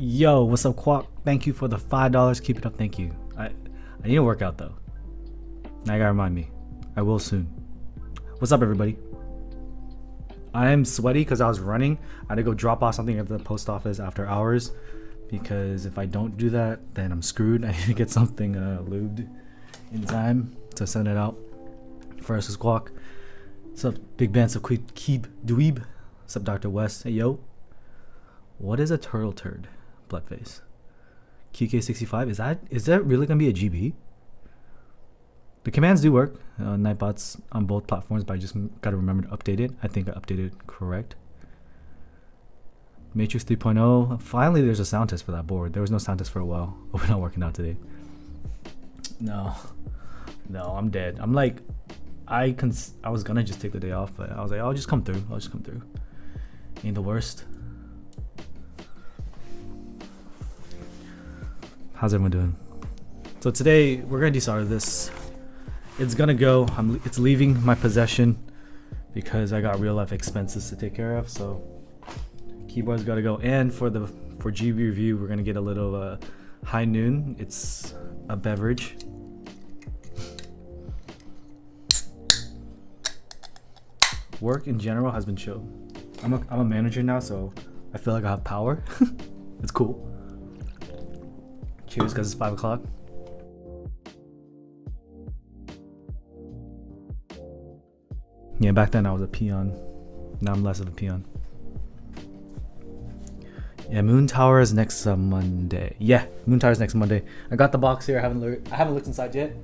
Yo, what's up, Quack? Thank you for the $5. Keep it up, thank you. I need to work out though. Now you gotta remind me. I will soon. What's up, everybody? I am sweaty because I was running. I had to go drop off something at the post office after hours, because if I don't do that, then I'm screwed. I need to get something lubed in time to send it out. First is Quack. What's up, Big Bands of Keep Dweeb? What's up, Dr. West? Hey, yo. What is a turtle turd? Bloodface. QK65, is that really gonna be a GB? The commands do work. Nightbots on both platforms, but I just gotta remember to update it. I think I updated correct. Matrix 3.0. Finally, there's a sound test for that board. There was no sound test for a while. But we're not working out today. No, I'm dead. I'm like, I was gonna just take the day off, but I was like, I'll just come through. Ain't the worst. How's everyone doing? So today we're gonna desolder this. It's gonna go. It's leaving my possession because I got real life expenses to take care of. So keyboard's gotta go. And for GB review, we're gonna get a little high noon. It's a beverage. Work in general has been chill. I'm a manager now, so I feel like I have power. It's cool. Cheers, because it's 5 o'clock. Yeah, back then I was a peon. Now I'm less of a peon. Yeah, Moon Tower is next Monday. Yeah, Moon Tower is next Monday. I got the box here. I haven't looked inside yet,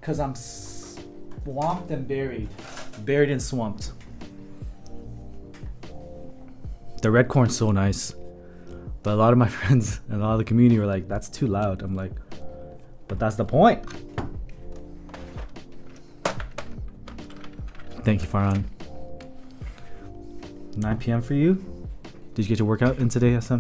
cause I'm swamped and buried and swamped. The red corn's so nice. But a lot of my friends and a lot of the community were like, that's too loud. I'm like, but that's the point. Thank you, Farhan. 9 p.m. for you? Did you get your workout in today, SM?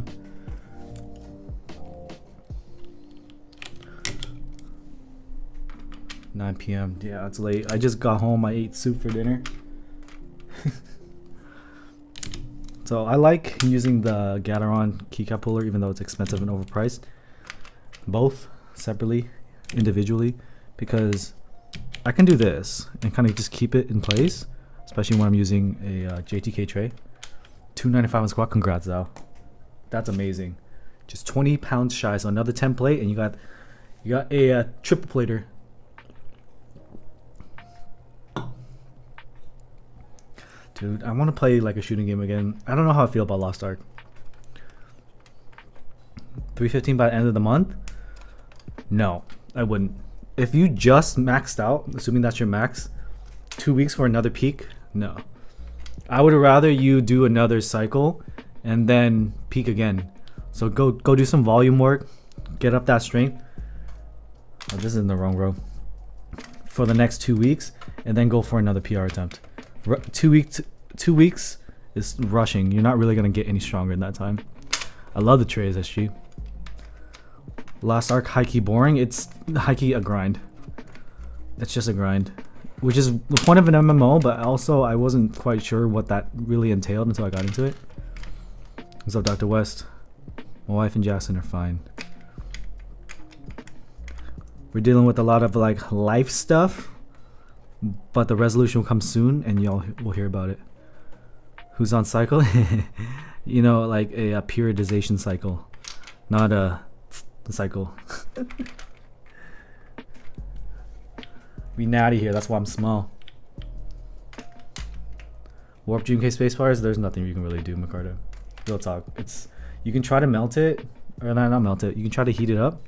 $9 p.m. Yeah, it's late. I just got home. I ate soup for dinner. So I like using the Gateron keycap puller, even though it's expensive and overpriced. Both separately, individually, because I can do this and kind of just keep it in place, especially when I'm using a JTK tray. $295 on squat. Congrats, Zao. That's amazing. Just 20 pounds shy, so another 10 plate, and you got a triple plater. Dude, I want to play like a shooting game again. I don't know how I feel about Lost Ark. 315 by the end of the month? No, I wouldn't. If you just maxed out, assuming that's your max, 2 weeks for another peak? No. I would rather you do another cycle and then peak again. So go do some volume work, get up that strength. Oh, this is in the wrong row. For the next 2 weeks, and then go for another PR attempt. 2 weeks is rushing. You're not really gonna get any stronger in that time. I love the trays, SG. Last Ark high key boring. It's high key a grind. It's just a grind, which is the point of an MMO. But also, I wasn't quite sure what that really entailed until I got into it. What's up, Dr. West? My wife and Jackson are fine. We're dealing with a lot of like life stuff. But the resolution will come soon, and y'all will hear about it. Who's on cycle? You know, like a periodization cycle, not a cycle. We natty here. That's why I'm small. Warp GMK spacebars. There's nothing you can really do, Micardo. Real talk. You can try to melt it, or not melt it. You can try to heat it up,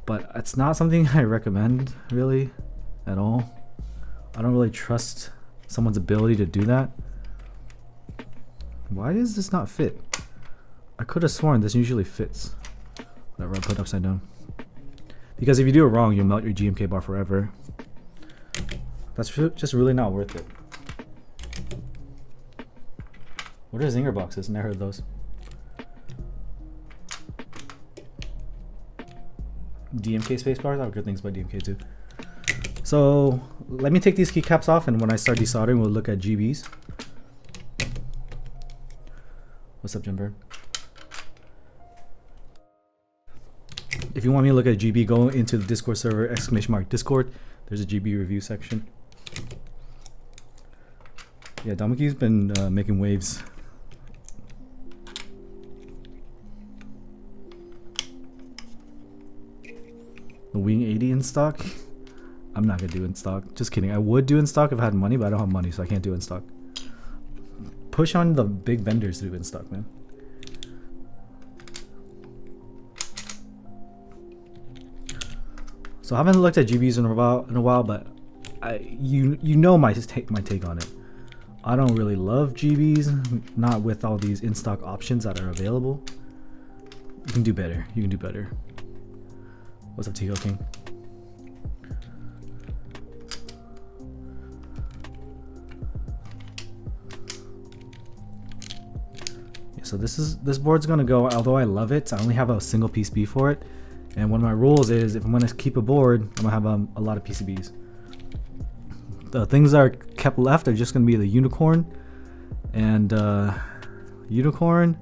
but it's not something I recommend really at all. I don't really trust someone's ability to do that. Why does this not fit? I could have sworn this usually fits. Whatever, I'll put it upside down. Because if you do it wrong, you'll melt your GMK bar forever. That's just really not worth it. What are zinger boxes? Never heard of those. DMK spacebars? I have good things about DMK too. So let me take these keycaps off, and when I start desoldering, we'll look at GBs. What's up, Jimber? If you want me to look at GB, go into the Discord server, !Discord. There's a GB review section. Yeah, Damaki's been making waves. The Wing 80 in stock? I'm not gonna do in stock. Just kidding. I would do in stock if I had money, but I don't have money, so I can't do in stock. Push on the big vendors to do in stock, man. So I haven't looked at GBs in a while, but you know my take on it. I don't really love GBs, not with all these in stock options that are available. You can do better. You can do better. What's up, Tico King? Yeah, so this board's gonna go. Although I love it, I only have a single PCB for it. And one of my rules is if I'm gonna keep a board, I'm gonna have a lot of PCBs. The things that are kept left are just gonna be the unicorn and unicorn.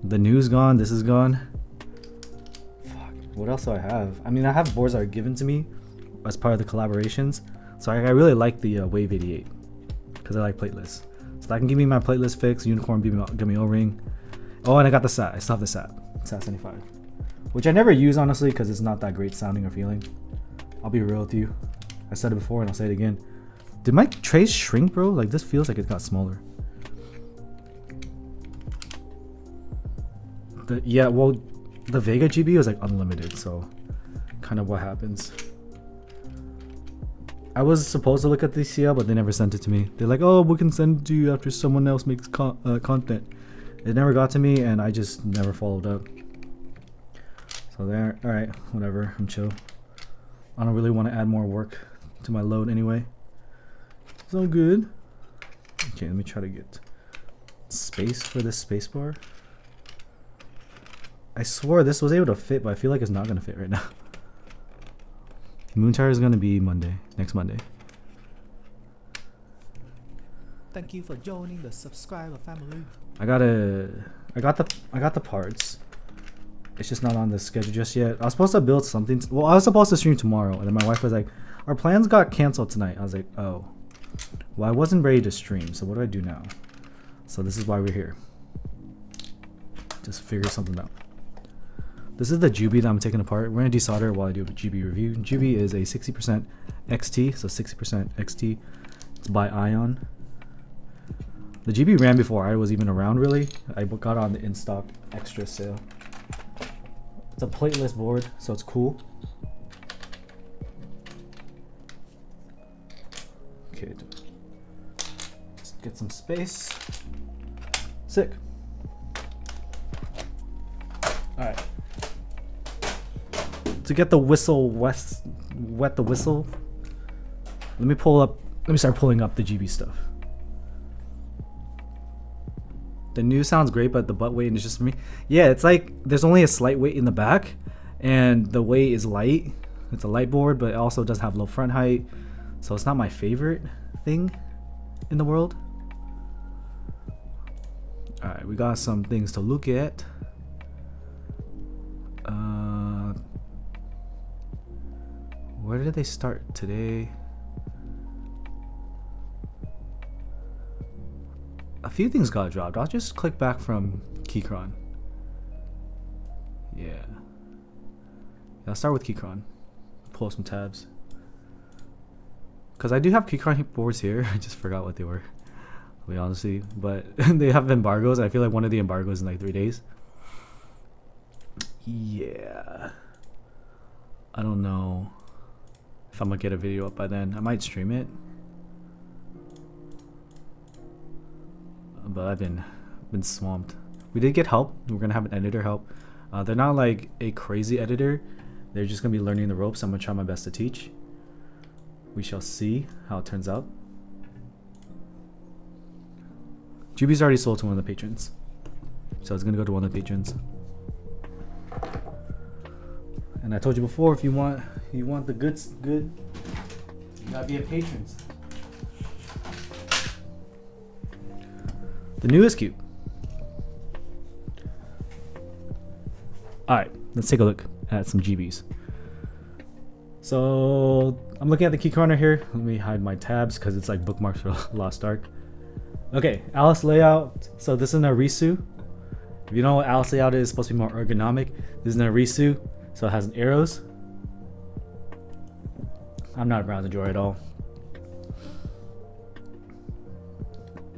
The new's gone. This is gone. Fuck. What else do I have? I mean, I have boards that are given to me as part of the collaborations. So I really like the Wave 88 because I like plateless. So that can give me my plateless fix. Unicorn give me O-ring. Oh, and I got the SAT. I still have the SAT 75. Which I never use, honestly, because it's not that great sounding or feeling. I'll be real with you. I said it before and I'll say it again. Did my trays shrink, bro? Like, this feels like it got smaller. Yeah, well, the Vega GB was like unlimited, so kind of what happens. I was supposed to look at the CL, but they never sent it to me. They're like, oh, we can send it to you after someone else makes content. It never got to me, and I just never followed up. So there, alright, whatever, I'm chill. I don't really want to add more work to my load anyway. It's all good. Okay, let me try to get space for this spacebar. I swore this was able to fit, but I feel like it's not going to fit right now. Moon Tower is going to be Monday, next Monday. Thank you for joining the subscriber family. I got the parts. It's just not on the schedule just yet. I was supposed to build something. Well, I was supposed to stream tomorrow, and then my wife was like, our plans got canceled tonight. I was like, oh. Well, I wasn't ready to stream, so what do I do now? So this is why we're here. Just figure something out. This is the Juby that I'm taking apart. We're going to desolder while I do a GB review. Juby is a 60% XT, so 60% XT. It's by Ion. The GB ran before I was even around, really. I got on the in-stock extra sale. It's a plateless board, so it's cool. Okay, let's get some space. Sick. Alright. To get the whistle wet the whistle, let me start pulling up the GB stuff. The new sounds great, but the butt weight is just for me. Yeah, it's like there's only a slight weight in the back, and the weight is light. It's a light board, but it also does have low front height, so it's not my favorite thing in the world. All right, we got some things to look at. Where did they start today? A few things got dropped. I'll just click back from Keychron. Yeah. I'll start with Keychron. Pull up some tabs. Because I do have Keychron boards here. I just forgot what they were. To be honest with you. But they have embargoes. I feel like one of the embargoes in like 3 days. Yeah. I don't know if I'm going to get a video up by then. I might stream it. But I've been swamped. We did get help. We're gonna have an editor help. They're not like a crazy editor. They're just gonna be learning the ropes. I'm gonna try my best to teach. We shall see how it turns out. Juby's already sold to one of the patrons, so it's gonna go to one of the patrons. And I told you before, if you want the good, you gotta be a patron. The new is cute. Alright, let's take a look. at some GBs. So I'm looking at the key corner here. Let me hide my tabs because it's like bookmarks for Lost Ark. Okay, Alice layout. So this is an Arisu. If you know what Alice layout is, it's supposed to be more ergonomic. This is an Arisu, so it has arrows. I'm not a browser drawer at all.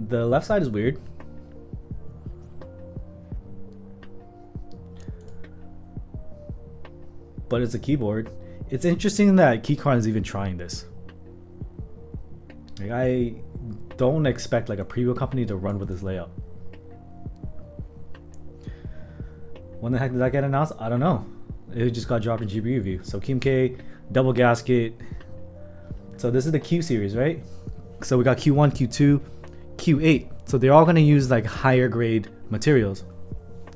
The left side is weird. But it's a keyboard. It's interesting that Keychron is even trying this. Like, I don't expect like a preview company to run with this layout. When the heck did that get announced? I don't know. It just got dropped in GB review. So K, double gasket. So this is the Q series, right? So we got Q1, Q2, Q8. So they're all gonna use like higher grade materials.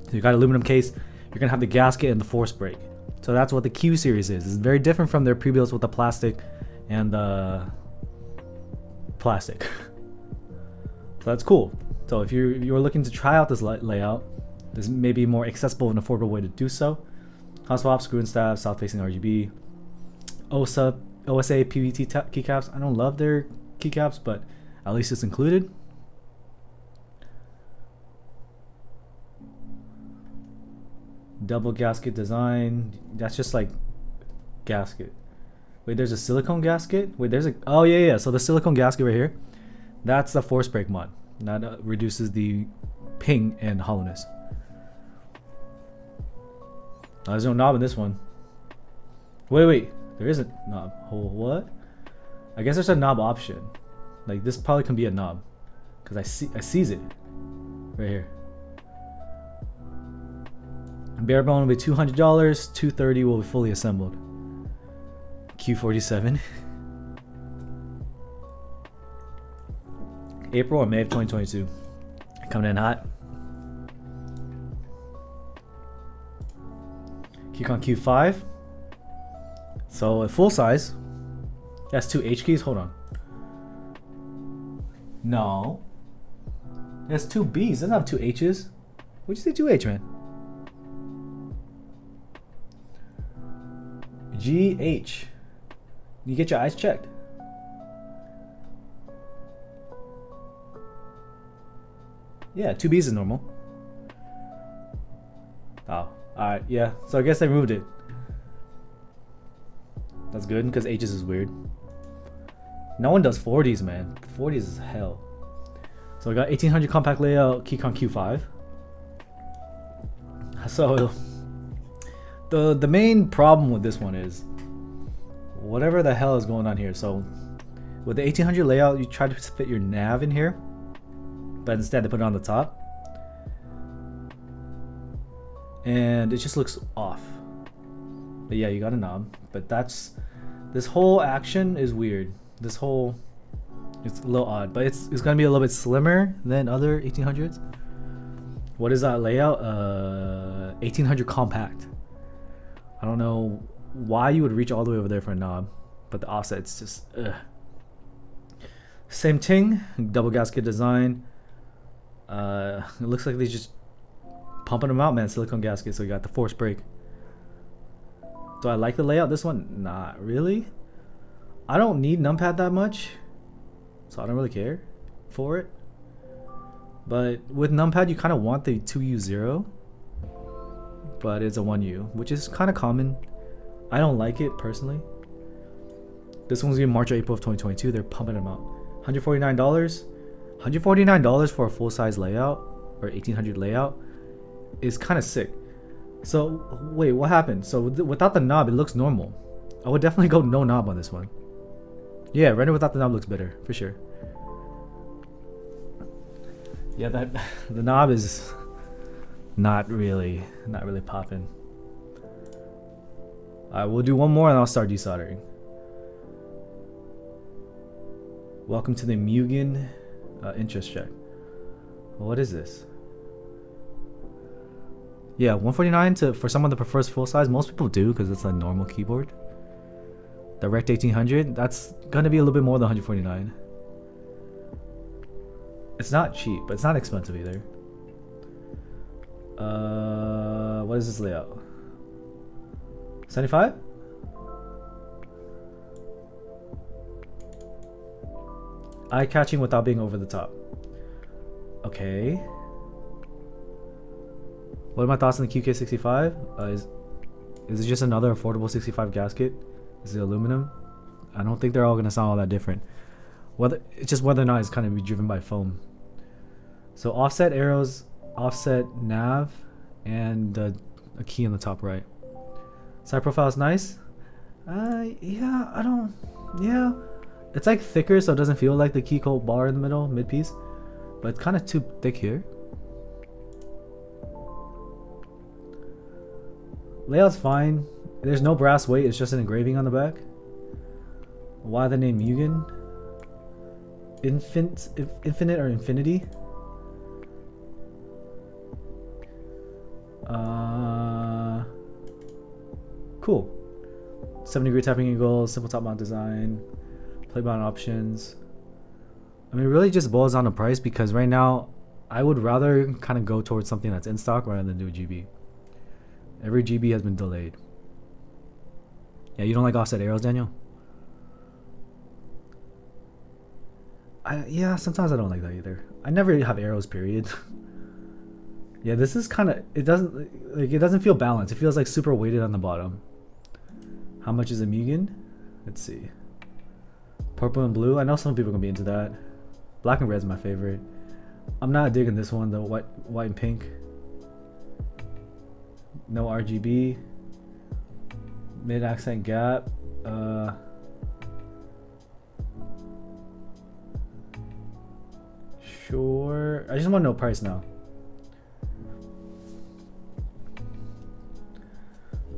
So you got aluminum case. You're gonna have the gasket and the force brake. So that's what the Q series is. It's very different from their pre-builds with the plastic and the plastic. So that's cool. So if you're looking to try out this layout, this may be a more accessible and affordable way to do so. Hot swap, screw and stab, south facing RGB. OSA PVT keycaps. I don't love their keycaps, but at least it's included. Double gasket design. That's just like gasket. Wait, there's a silicone gasket? Wait, there's a... Oh, yeah. So the silicone gasket right here, that's the force brake mod. That reduces the ping and hollowness. There's no knob in this one. Wait. There isn't knob. Oh, what? I guess there's a knob option. Like, this probably can be a knob. Because I sees it. Right here. Bare bone will be $200. $230 will be fully assembled. Q47. April or May of 2022. Coming in hot. Keychron Q5. So a full size. That's 2 H keys. Hold on. No. That's 2 B's. Doesn't have 2 H's. What'd you say 2 H, man? GH. You get your eyes checked. Yeah, 2 B's is normal. Oh, alright, yeah. So I guess they removed it. That's good, because H's is weird. No one does 40s, man. 40s is hell. So I got 1800 compact layout, Keychron Q5. So the main problem with this one is whatever the hell is going on here. So with the 1800 layout, you try to fit your nav in here, but instead they put it on the top, and it just looks off. But yeah, you got a knob, but this whole action is weird. It's a little odd, but it's gonna be a little bit slimmer than other 1800s. What is that layout? 1800 compact. I don't know why you would reach all the way over there for a knob, but the offset's just ugh. Same thing, double gasket design. It looks like they just pumping them out, man. Silicone gasket, so you got the force brake. Do I like the layout? This one, not really. I don't need numpad that much, so I don't really care for it. But with numpad, you kind of want the 2U0, but it's a 1U, which is kind of common. I don't like it personally. This one's gonna be March or April of 2022. They're pumping them out. $149. $149 for a full-size layout or 1800 layout is kind of sick. So wait, what happened? So without the knob, it looks normal. I would definitely go no knob on this one. Yeah, render without the knob looks better for sure. Yeah, the knob is not really popping. Alright, we'll do one more and I'll start desoldering. Welcome to the Mugen interest check. What is this? Yeah, 149 for someone that prefers full size. Most people do because it's a normal keyboard. Direct 1800, that's gonna be a little bit more than 149. It's not cheap, but it's not expensive either. What is this layout? 75? Eye catching without being over the top. Okay. What are my thoughts on the QK65? Is it just another affordable 65 gasket? Is it aluminum? I don't think they're all gonna sound all that different. It's just whether or not it's kind of be driven by foam. So offset arrows, offset nav, and a key on the top right. Side profile is nice. Yeah. It's like thicker, so it doesn't feel like the key cold bar in the middle, mid piece. But it's kind of too thick here. Layout's fine. There's no brass weight, it's just an engraving on the back. Why the name Mugen? Infinite or infinity? Cool. 7-degree tapping angle, simple top mount design, play button options. I mean, it really just boils down to price, because right now I would rather kind of go towards something that's in stock rather than do a GB. Every GB has been delayed. Yeah, you don't like offset arrows, Daniel? Yeah, sometimes I don't like that either. I never have arrows, period. Yeah, this is kind of, it doesn't feel balanced. It feels like super weighted on the bottom. How much is a Mugen? Let's see. Purple and blue. I know some people are gonna be into that. Black and red is my favorite. I'm not digging this one though. White and pink. No RGB. Mid accent gap. Sure. I just want to know price now.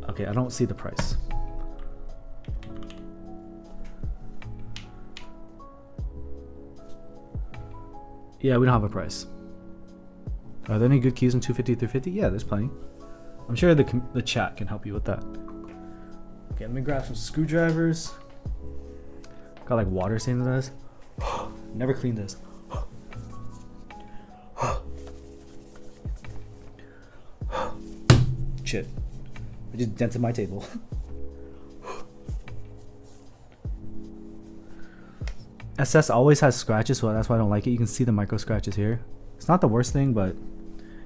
Okay, I don't see the price. Yeah, we don't have a price. Are there any good keys in 250 350? Yeah, there's plenty. I'm sure the chat can help you with that. Okay, let me grab some screwdrivers. Got like water stains in this. Never cleaned this. Shit. I just dented my table. SS always has scratches, so that's why I don't like it. You can see the micro scratches here. It's not the worst thing, but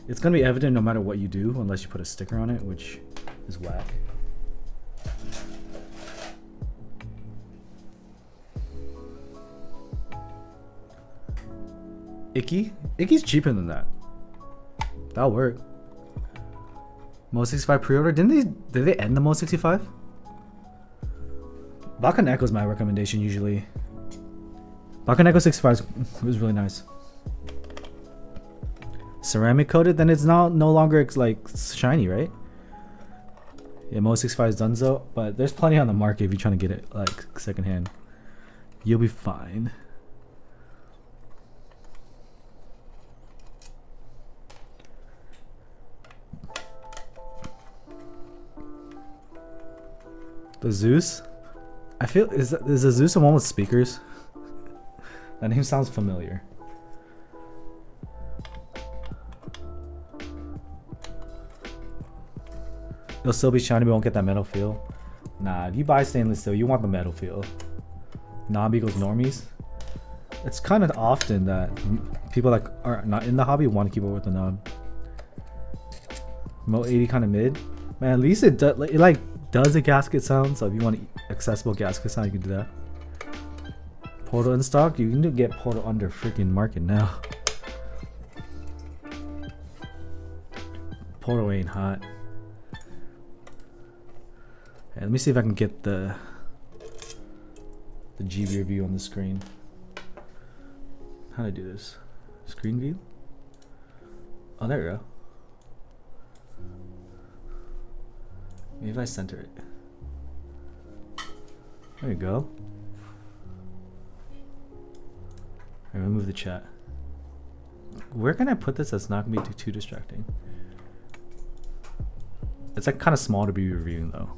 it's gonna be evident no matter what you do, unless you put a sticker on it, which is whack. Icky's cheaper than that. That'll work. Mo 65 pre-order. Did they end the Mo 65? Bakan Echo is my recommendation usually. Bakan Echo 65 was really nice. Ceramic coated, then it's now no longer like shiny, right? Yeah, Mo 65 is donezo, but there's plenty on the market if you're trying to get it like secondhand. You'll be fine. The Zeus? I feel is the Zeus the one with speakers? That name sounds familiar. It'll still be shiny, but won't get that metal feel. Nah, if you buy stainless steel, you want the metal feel. Knob equals normies. It's kind of often that people that are not in the hobby want to keep it with the knob. Mo 80 kind of mid. Man, at least it does a gasket sound, so if you want an accessible gasket sound, you can do that. Portal in stock? You can get Portal under freaking market now. Portal ain't hot. Hey, let me see if I can get the GB review on the screen. How do I do this? Screen view? Oh, there we go. Maybe if I center it. There you go. Alright, remove the chat. Where can I put this that's not gonna be too distracting? It's like kind of small to be reviewing though.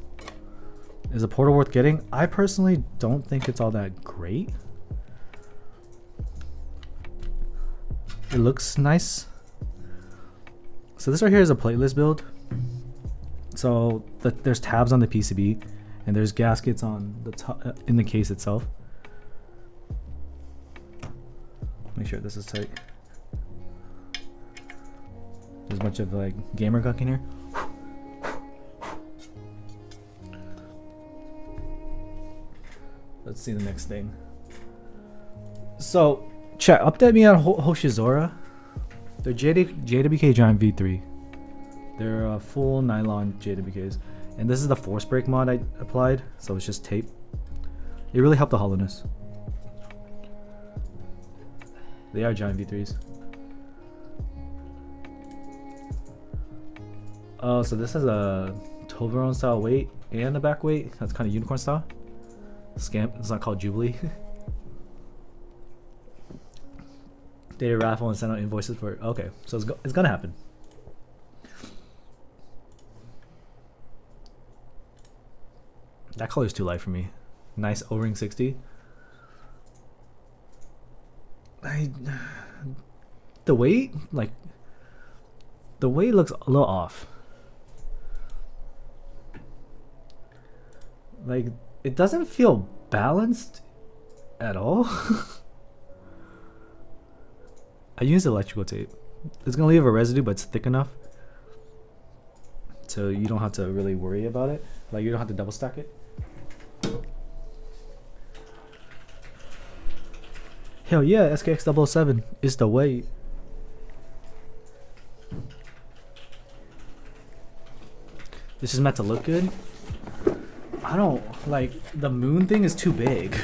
Is a Portal worth getting? I personally don't think it's all that great. It looks nice. So this right here is a playlist build. So there's tabs on the PCB, and there's gaskets on the top in the case itself. Make sure this is tight. There's a bunch of like gamer gunk in here. Let's see the next thing. So, chat, update me on Hoshizora. They're JWK Giant V3. They're full nylon JWKs. And this is the force break mod I applied, so it's just tape. It really helped the hollowness. They are Giant V3s. Oh, so this is a Toblerone style weight and a back weight. That's kind of unicorn style. Scam. It's not called Jubilee. They did a raffle and sent out invoices for it. Okay, so it's gonna happen. That color's too light for me. Nice O-ring 60. The weight, like, the weight looks a little off. Like, it doesn't feel balanced at all. I use electrical tape. It's gonna leave a residue, but it's thick enough so you don't have to really worry about it. Like, you don't have to double stack it. Hell yeah, SKX 007 is the way. This is meant to look good. I don't like the moon thing is too big.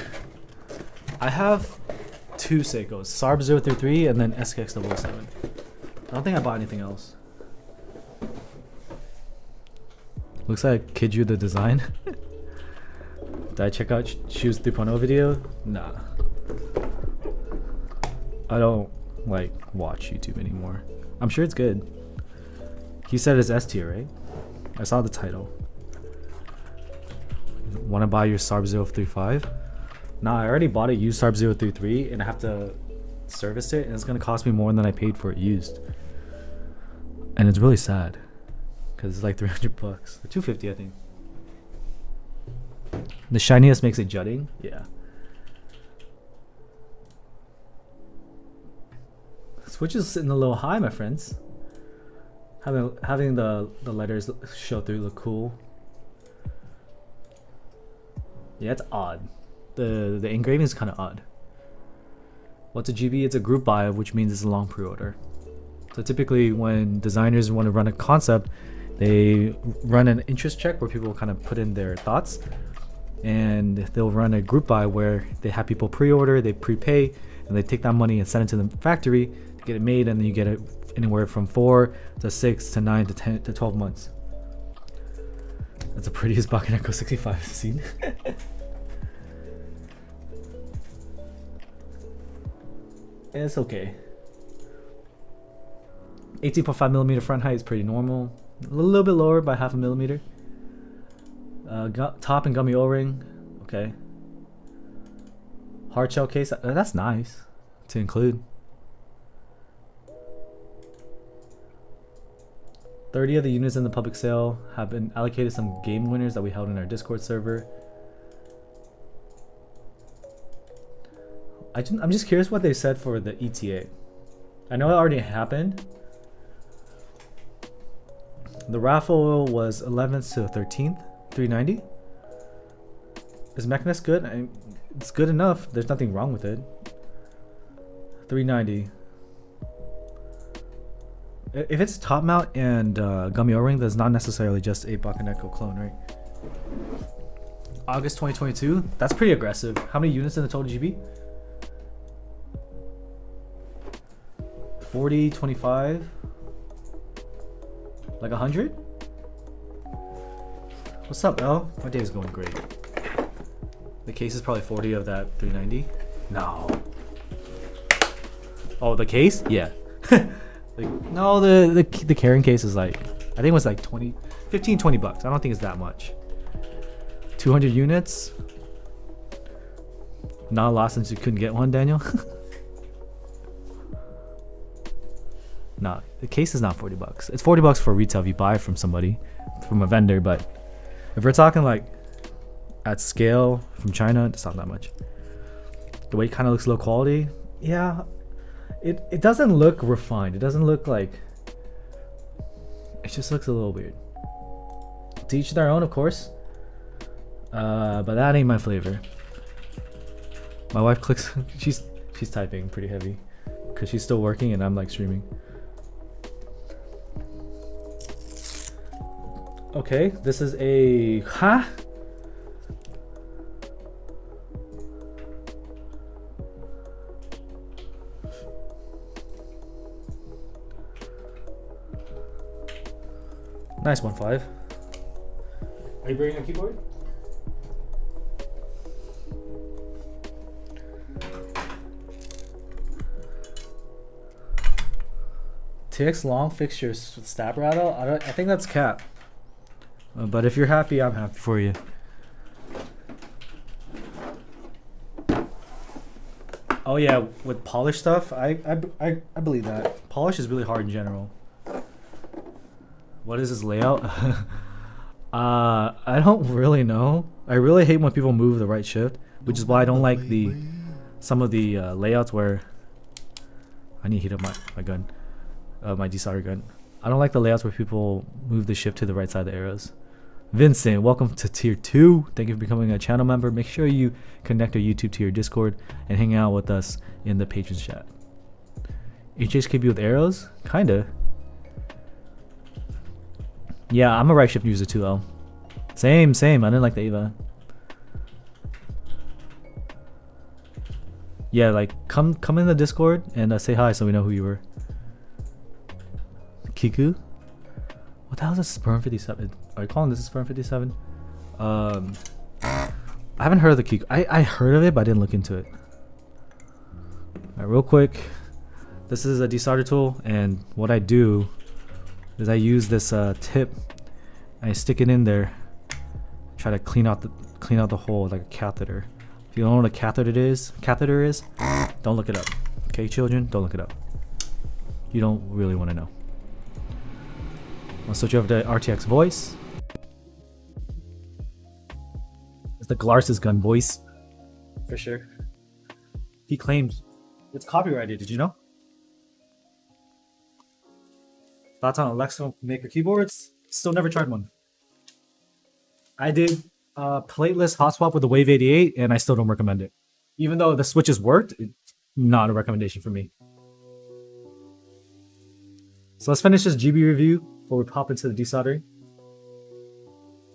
I have two Seikos, SARB 033 and then SKX 007. I don't think I bought anything else. Looks like Kid You the design. Did I check out Shoes 3.0 video? Nah. I don't like watch YouTube anymore. I'm sure it's good. He said it's S tier, right? I saw the title. Want to buy your SARB 035? Nah, I already bought a used SARB 033 and I have to service it, and it's gonna cost me more than I paid for it used. And it's really sad because it's like 300 bucks or 250, I think. The shininess makes it jutting. Yeah. Switch is sitting a little high, my friends. Having the letters show through look cool. Yeah, it's odd. The engraving is kind of odd. What's a GB? It's a group buy, which means it's a long pre-order. So typically when designers want to run a concept, they run an interest check where people kind of put in their thoughts, and they'll run a group buy where they have people pre-order, they prepay, and they take that money and send it to the factory to get it made, and then you get it anywhere from 4 to 6 to 9 to 10 to 12 months. That's the prettiest Bakeneko 65 I've seen. It's okay. 18.5mm front height is pretty normal. A little bit lower by 0.5 millimeter. Top and gummy O-ring. Okay. Hard shell case. That's nice to include. 30 of the units in the public sale have been allocated some game winners that we held in our Discord server. I'm just curious what they said for the ETA. I know it already happened. The raffle was 11th to 13th, 390. Is Mechanist good? It's good enough. There's nothing wrong with it. 390. If it's top mount and gummy O-ring, that's not necessarily just a Bakeneko clone, right? August 2022. That's pretty aggressive. How many units in the total GB? 40, 25, like 100? What's up, L? My day is going great. The case is probably 40 of that 390. No. Oh, the case? Yeah. No, the carrying case is like, I think it was like 15, 20 bucks. I don't think it's that much. 200 units. Not a lot since you couldn't get one, Daniel. Nah, the case is not 40 bucks. It's 40 bucks for retail if you buy it from somebody, from a vendor, but if we're talking like at scale from China, it's not that much. The way it kind of looks low quality, yeah, it doesn't look refined. It doesn't look like, it just looks a little weird. To each their own, of course, but that ain't my flavor. My wife clicks. she's typing pretty heavy because she's still working and I'm like streaming. Okay, this is a nice 1.5. Are you bringing a keyboard? TX long fixtures with stab rattle. I think that's cap. But if you're happy, I'm happy for you. Oh yeah, with polish stuff, I believe that polish is really hard in general. What is this layout? I don't really know. I really hate when people move the right shift, which is why I don't like some of the layouts where I need to heat up my gun, my desolder gun. I don't like the layouts where people move the shift to the right side of the arrows. Vincent, welcome to tier 2. Thank you for becoming a channel member. Make sure you connect our YouTube to your Discord and hang out with us in the patrons chat. HHKB with arrows? Kinda. Yeah, I'm a right shift user too though. Same. I didn't like the Ava. Yeah, like come in the Discord and say hi so we know who you were. Kiku? What the hell is a sperm 57? Are you calling this a sperm 57? I haven't heard of the Kiku. I heard of it, but I didn't look into it. Alright, real quick. This is a desolder tool, and what I do is I use this tip. I stick it in there. Try to clean out the hole like a catheter. If you don't know what a catheter is, don't look it up. Okay, children, don't look it up. You don't really want to know. I'll switch over to RTX voice. It's the Glarsis gun voice. For sure. He claims it's copyrighted, did you know? Thoughts on Alexa Maker keyboards? Still never tried one. I did plateless hot swap with the Wave 88 and I still don't recommend it. Even though the switches worked, it's not a recommendation for me. So let's finish this GB review before we pop into the desoldering.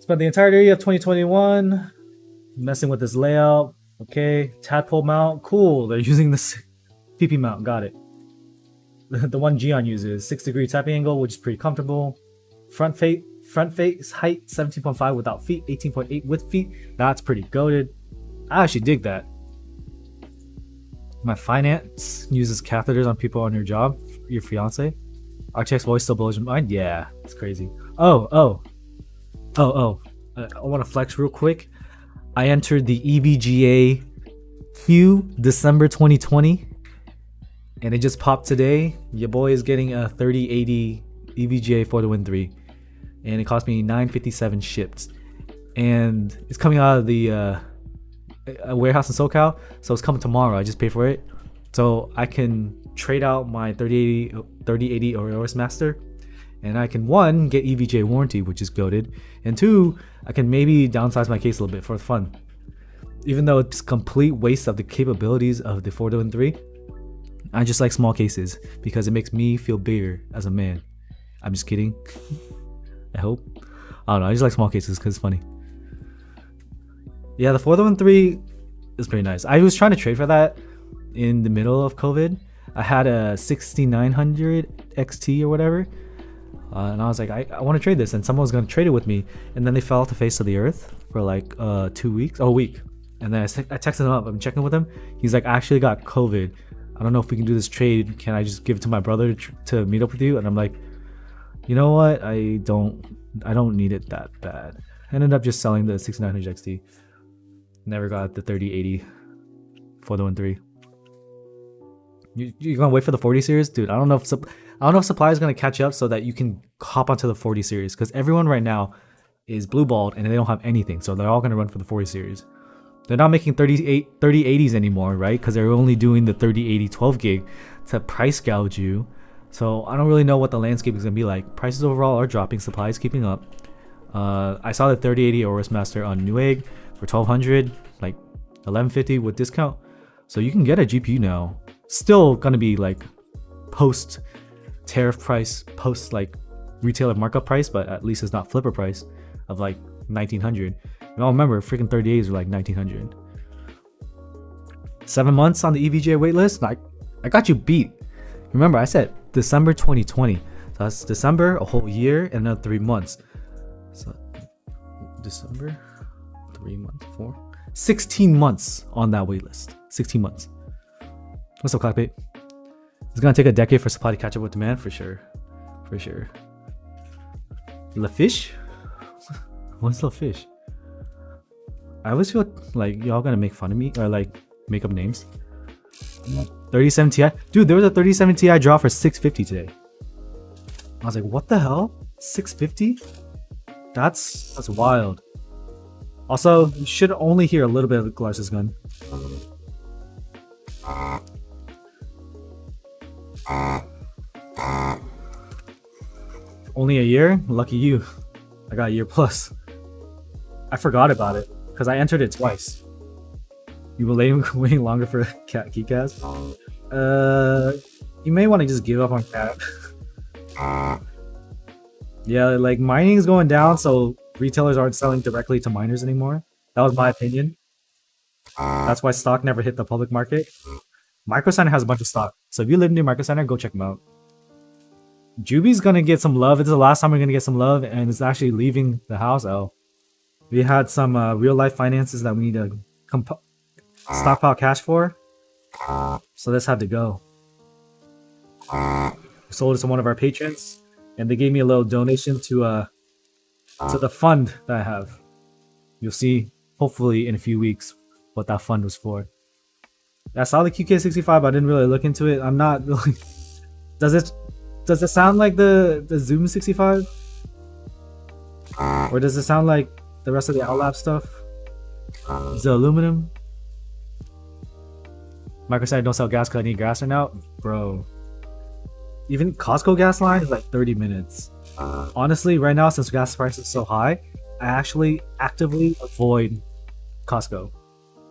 Spent the entirety of 2021 messing with this layout. Okay, tadpole mount, cool. They're using this PP mount, got it. The one Gion uses, 6-degree tapping angle, which is pretty comfortable. Front face height 17.5 without feet, 18.8 with feet. That's pretty goated. I actually dig that. My finance uses catheters on people on your job, your fiance. RTX voice still blows your mind. Yeah, it's crazy. I want to flex real quick. I entered the EVGA Q December 2020, and it just popped today. Your boy is getting a 3080 EVGA for the Win 3, and it cost me $957 shipped. And it's coming out of the a warehouse in SoCal, so it's coming tomorrow. I just paid for it, so I can trade out my 3080 Auroras Master, and I can, one, get EVGA warranty, which is goated, and two, I can maybe downsize my case a little bit for fun. Even though it's complete waste of the capabilities of the 4-3, I just like small cases because it makes me feel bigger as a man. I'm just kidding. I hope. I don't know, I just like small cases because it's funny. Yeah, the 4-3 is pretty nice. I was trying to trade for that in the middle of COVID. I had a 6900 XT or whatever, and I was like, I want to trade this, and someone was going to trade it with me, and then they fell off the face of the earth for like 2 weeks, a week, and then I texted him up. I'm checking with him. He's like, I actually got COVID. I don't know if we can do this trade. Can I just give it to my brother to meet up with you? And I'm like, you know what? I don't need it that bad. I ended up just selling the 6900 XT. Never got the 3080 for the 1.3. You're gonna wait for the 40 series, dude. I don't know if supply is gonna catch up so that you can hop onto the 40 series, because everyone right now is blue balled and they don't have anything, so they're all gonna run for the 40 series. They're not making 3080s anymore, right? Because they're only doing the 3080 12 gig to price gouge you. So I don't really know what the landscape is gonna be like. Prices overall are dropping, supply is keeping up. I saw the 3080 Aorus Master on Newegg for 1200, like 1150 with discount. So you can get a GPU now. Still gonna be like post tariff price, post like retailer markup price, but at least it's not flipper price of like 1900. Y'all remember freaking 3080s were like 1900. 7 months on the EVGA waitlist. I got you beat. Remember, I said December 2020. So that's December, a whole year, and another 3 months. So December, 3 months, 16 months on that waitlist. 16 months. What's up, Clackbait? It's gonna take a decade for supply to catch up with demand, for sure. For sure. LaFish? What's LaFish? I always feel like y'all gonna make fun of me or like make up names. 37 Ti, dude. There was a 37 Ti drop for 650 today. I was like, what the hell? 650? That's wild. Also, you should only hear a little bit of Glars's gun. Only a year? Lucky you. I got a year plus. I forgot about it because I entered it twice. You were waiting longer for Keycast? You may want to just give up on Cat. Yeah, like mining is going down, so retailers aren't selling directly to miners anymore. That was my opinion. That's why stock never hit the public market. Micro Center has a bunch of stock, so if you live near Micro Center, go check them out. Juby's gonna get some love. It's the last time we're gonna get some love, and it's actually leaving the house. Oh, we had some real life finances that we need to stockpile cash for, so this had to go. Sold it to one of our patrons, and they gave me a little donation to the fund that I have. You'll see, hopefully, in a few weeks, what that fund was for. I saw the QK65, but I didn't really look into it. I'm not really. Does it sound like the Zoom 65? Or does it sound like the rest of the Outlap stuff? Is it aluminum? Microsoft don't sell gas because I need gas right now? Bro. Even Costco gas line is like 30 minutes. Honestly, right now, since gas price is so high, I actually actively avoid Costco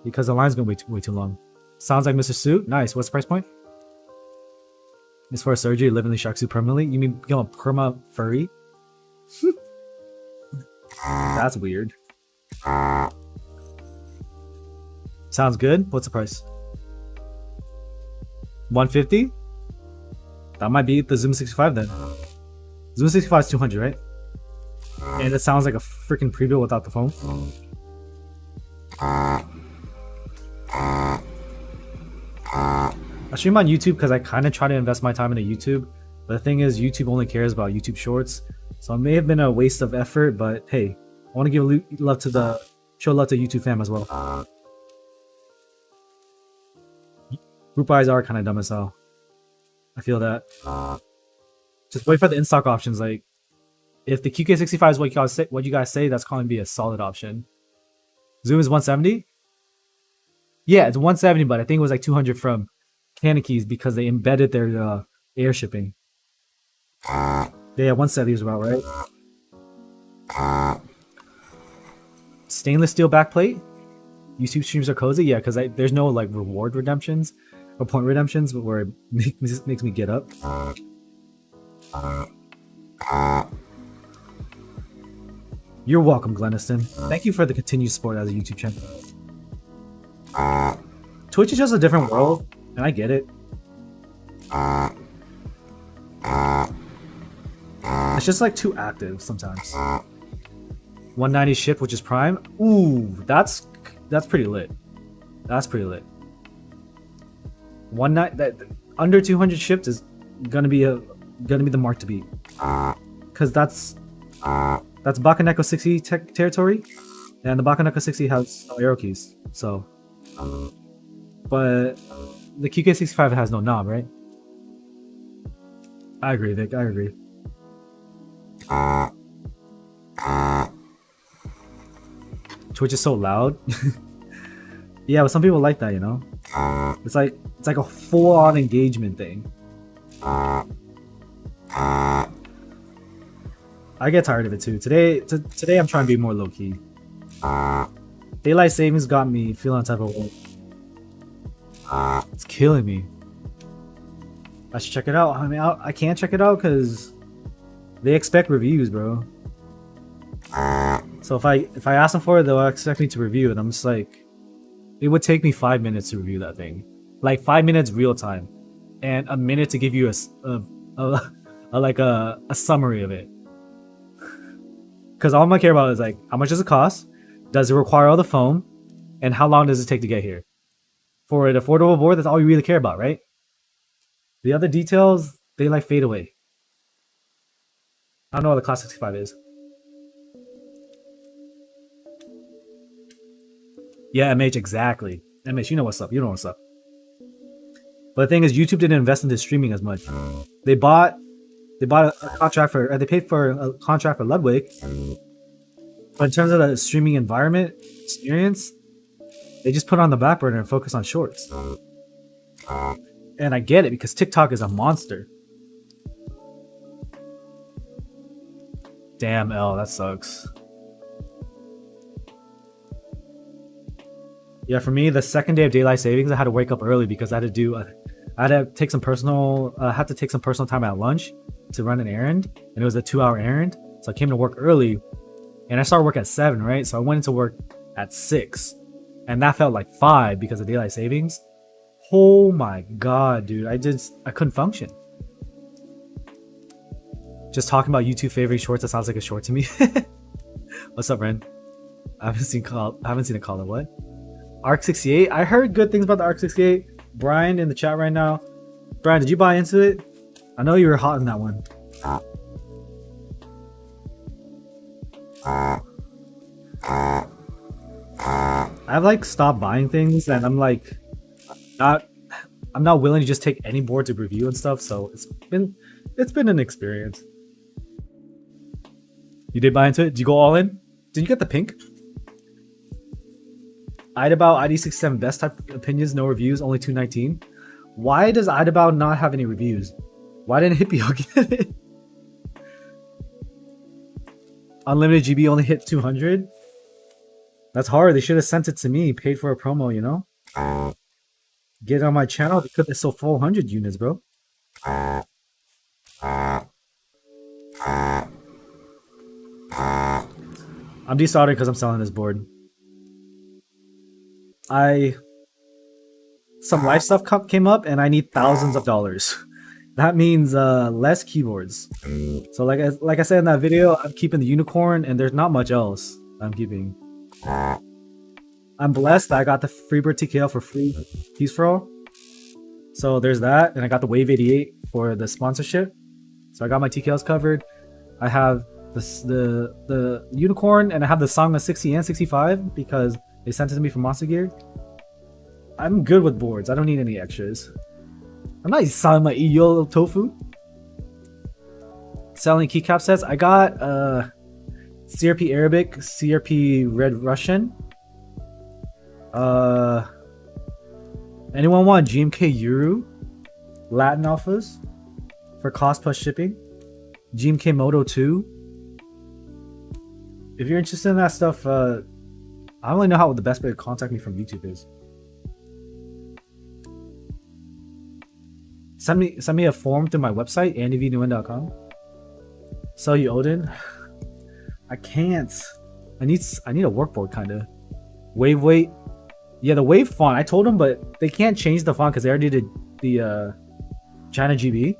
because the line's gonna be way too long. Sounds like Mr. Suit. Nice. What's the price point? It's for a surgery, live in the shark suit permanently. You mean become a perma furry? That's weird. Sounds good. What's the price? 150? That might be the Zoom 65 then. Zoom 65 is 200, right? And it sounds like a freaking pre-built without the phone. I stream on YouTube because I kind of try to invest my time into YouTube. But the thing is, YouTube only cares about YouTube Shorts. So it may have been a waste of effort, but hey, I want to give love to show love to YouTube fam as well. Group buys are kind of dumb as hell. I feel that. Just wait for the in-stock options. Like, if the QK65 is what you guys say, that's going to be a solid option. Zoom is 170? Yeah, it's 170, but I think it was like 200 from Canakeys because they embedded their air shipping. Yeah, 170 is about right. Stainless steel backplate? YouTube streams are cozy? Yeah, because there's no like reward redemptions or point redemptions where it makes me get up. You're welcome, Glenniston. Thank you for the continued support as a YouTube channel. Twitch is just a different world, and I get it. It's just like too active sometimes. 190 shipped, which is prime. Ooh, that's pretty lit. That's pretty lit. Under 200 shipped is gonna be the mark to beat. Cause that's Bakaneko 60 territory, and the Bakaneko 60 has no arrow keys. So, but the QK65 has no knob, right? I agree, Vic. I agree. Twitch is so loud. Yeah, but some people like that, you know. It's like a full-on engagement thing. I get tired of it too. Today I'm trying to be more low-key. Daylight savings got me feeling a type of way. It's killing me. I should check it out. I mean, I can't check it out because they expect reviews, bro. So if I ask them for it, they'll expect me to review it. I'm just like, it would take me 5 minutes to review that thing, like 5 minutes real time, and a minute to give you a summary of it. Because all I'm gonna care about is like, how much does it cost? Does it require all the foam? And how long does it take to get here? For an affordable board, that's all you really care about, right? The other details, they like fade away. I don't know what the Class 65 is. Yeah, MH, exactly. MH, you know what's up. You know what's up. But the thing is, YouTube didn't invest into streaming as much. They bought a contract for, they paid for a contract for Ludwig. But in terms of the streaming environment experience, they just put it on the back burner and focus on shorts. And I get it because TikTok is a monster. Damn, L, that sucks. Yeah, for me, the second day of daylight savings, I had to wake up early because I had to take some personal time at lunch to run an errand, and it was a 2-hour errand. So I came to work early, and I started work at 7, right? So I went into work at 6, and that felt like 5 because of daylight savings. Oh my god, dude, I couldn't function. Just talking about YouTube favorite shorts, that sounds like a short to me. What's up, Ren? I haven't seen a caller. What? Arc 68. I heard good things about the Arc 68. Brian in the chat right now. Brian, did you buy into it? I know you were hot in that one. I've like stopped buying things, and I'm like I'm not willing to just take any board to review and stuff. So it's been an experience. You did buy into it? Did you go all in? Did you get the pink? Idabao ID67 best type opinions, no reviews, only 219. Why does Idabao not have any reviews? Why didn't Hippio get it? Unlimited GB only hit 200. That's hard. They should have sent it to me, paid for a promo, you know? Get it on my channel because they sold 400 units, bro. I'm desoldering because I'm selling this board. Some life stuff came up and I need thousands of dollars. That means less keyboards. So like I said in that video, I'm keeping the unicorn and there's not much else I'm keeping. I'm blessed that I got the Freebird TKL for free Peace for All. So there's that, and I got the Wave 88 for the sponsorship. So I got my TKLs covered. I have the unicorn, and I have the Sangha 60 and 65 because they sent it to me from Monster Gear. I'm good with boards. I don't need any extras. I'm not selling my Iyo Tofu. Selling keycap sets. I got CRP Arabic, CRP Red Russian. Anyone want GMK Euro Latin alphas for cost plus shipping? GMK Moto 2. If you're interested in that stuff, I only know how the best way to contact me from YouTube is. Send me a form through my website, andyvnewin.com. Sell you Odin. I can't. I need a workboard kinda. Wave weight. Yeah, the Wave font. I told them, but they can't change the font because they already did the China GB.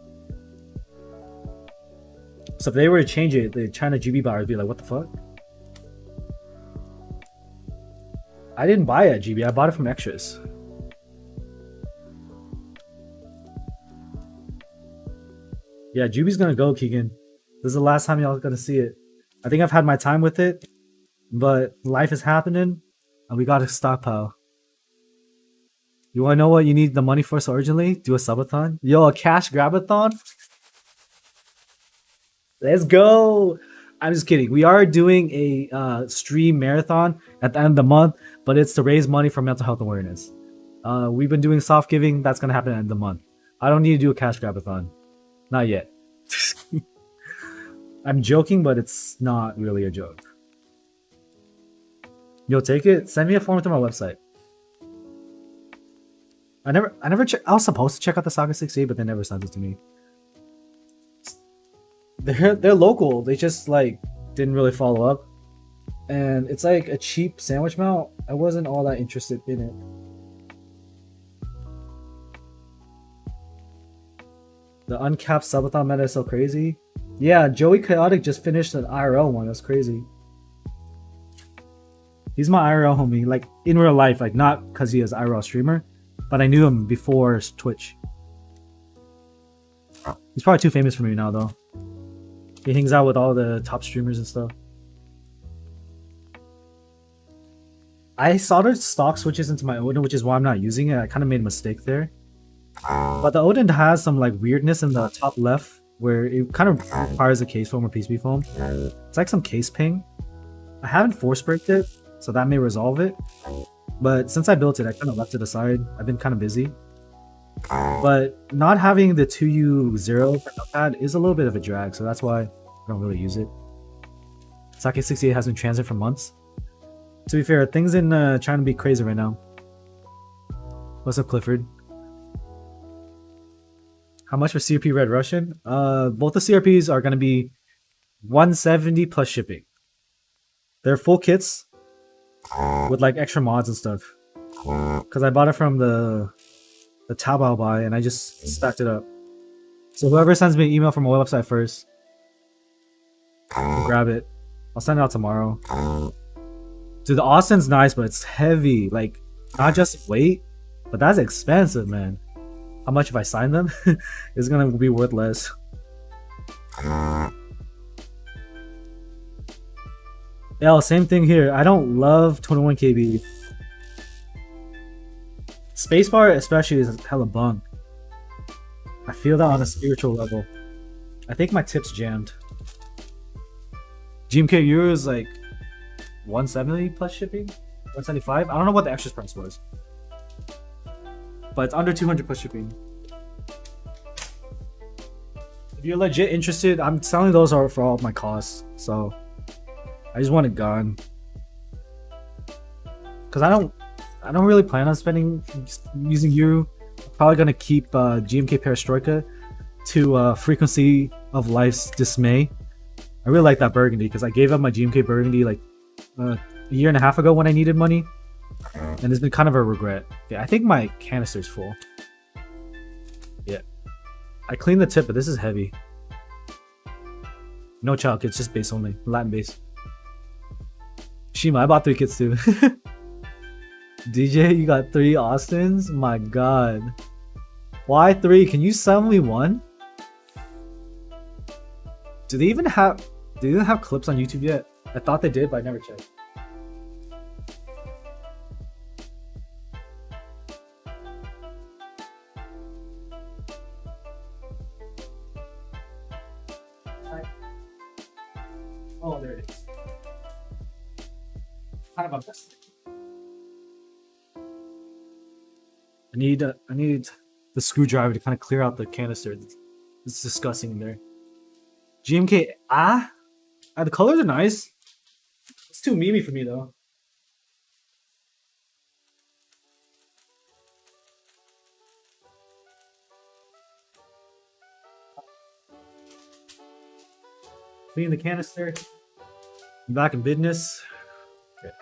So if they were to change it, the China GB buyer would be like, "What the fuck?" I didn't buy it at GB. I bought it from Extras. Yeah, Juby's gonna go, Keegan. This is the last time y'all gonna see it. I think I've had my time with it, but life is happening, and we gotta stockpile. You wanna know what you need the money for so urgently? Do a subathon? Yo, a cash grabathon? Let's go! I'm just kidding. We are doing a stream marathon at the end of the month, but it's to raise money for mental health awareness. We've been doing soft giving. That's gonna happen at the end of the month. I don't need to do a cash grabathon. Not yet. I'm joking, but it's not really a joke. You'll take it? Send me a form through my website. I was supposed to check out the Saga 68, but they never sent it to me. They're local. They just like didn't really follow up. And it's like a cheap sandwich mount. I wasn't all that interested in it. The uncapped subathon meta is so crazy. Yeah, Joey Chaotic just finished an IRL one. That's crazy. He's my IRL homie, like in real life, like not because he is IRL streamer, but I knew him before Twitch. He's probably too famous for me now though. He hangs out with all the top streamers and stuff. I soldered stock switches into my Odin, which is why I'm not using it. I kind of made a mistake there. But the Odin has some like weirdness in the top left where it kind of requires a case foam or PCB foam. It's like some case ping. I haven't force braked it, so that may resolve it. But since I built it, I kind of left it aside. I've been kind of busy. But not having the 2U0 for notepad is a little bit of a drag, so that's why I don't really use it. Sake 68 has been transit for months. To be fair, things in trying to be crazy right now. What's up, Clifford? How much for CRP Red Russian? Both the CRPs are gonna be 170 plus shipping. They're full kits with like extra mods and stuff. Cause I bought it from the Taobao buy and I just stacked it up. So whoever sends me an email from my website first, I'll grab it. I'll send it out tomorrow. Dude, the Austin's nice, but it's heavy. Like, not just weight, but that's expensive, man. How much if I sign them? It's gonna be worth less. Yeah, same thing here. I don't love 21 KB. Spacebar especially is hella bunk. I feel that on a spiritual level. I think my tip's jammed. GMK Euro is like 170 plus shipping? 175? I don't know what the extra price was. But it's under 200 plus shipping. If you're legit interested, I'm selling those for all of my costs. So I just want it gone. Cause I don't really plan on using Euro. Probably gonna keep GMK Perestroika to Frequency of Life's Dismay. I really like that Burgundy because I gave up my GMK Burgundy like a year and a half ago when I needed money. And it's been kind of a regret. Yeah, I think my canister's full. Yeah. I cleaned the tip, but this is heavy. No child kits, just base only. Latin base. Shima, I bought 3 kits too. DJ, you got 3 Austins? My god. Why 3? Can you sell me 1? Do they even have clips on YouTube yet? I thought they did, but I never checked. Oh, there it is. Kind of upset. I need the screwdriver to kind of clear out the canister. It's disgusting in there. GMK, the colors are nice. It's too memey for me though. Clean the canister. I'm back in business. Okay.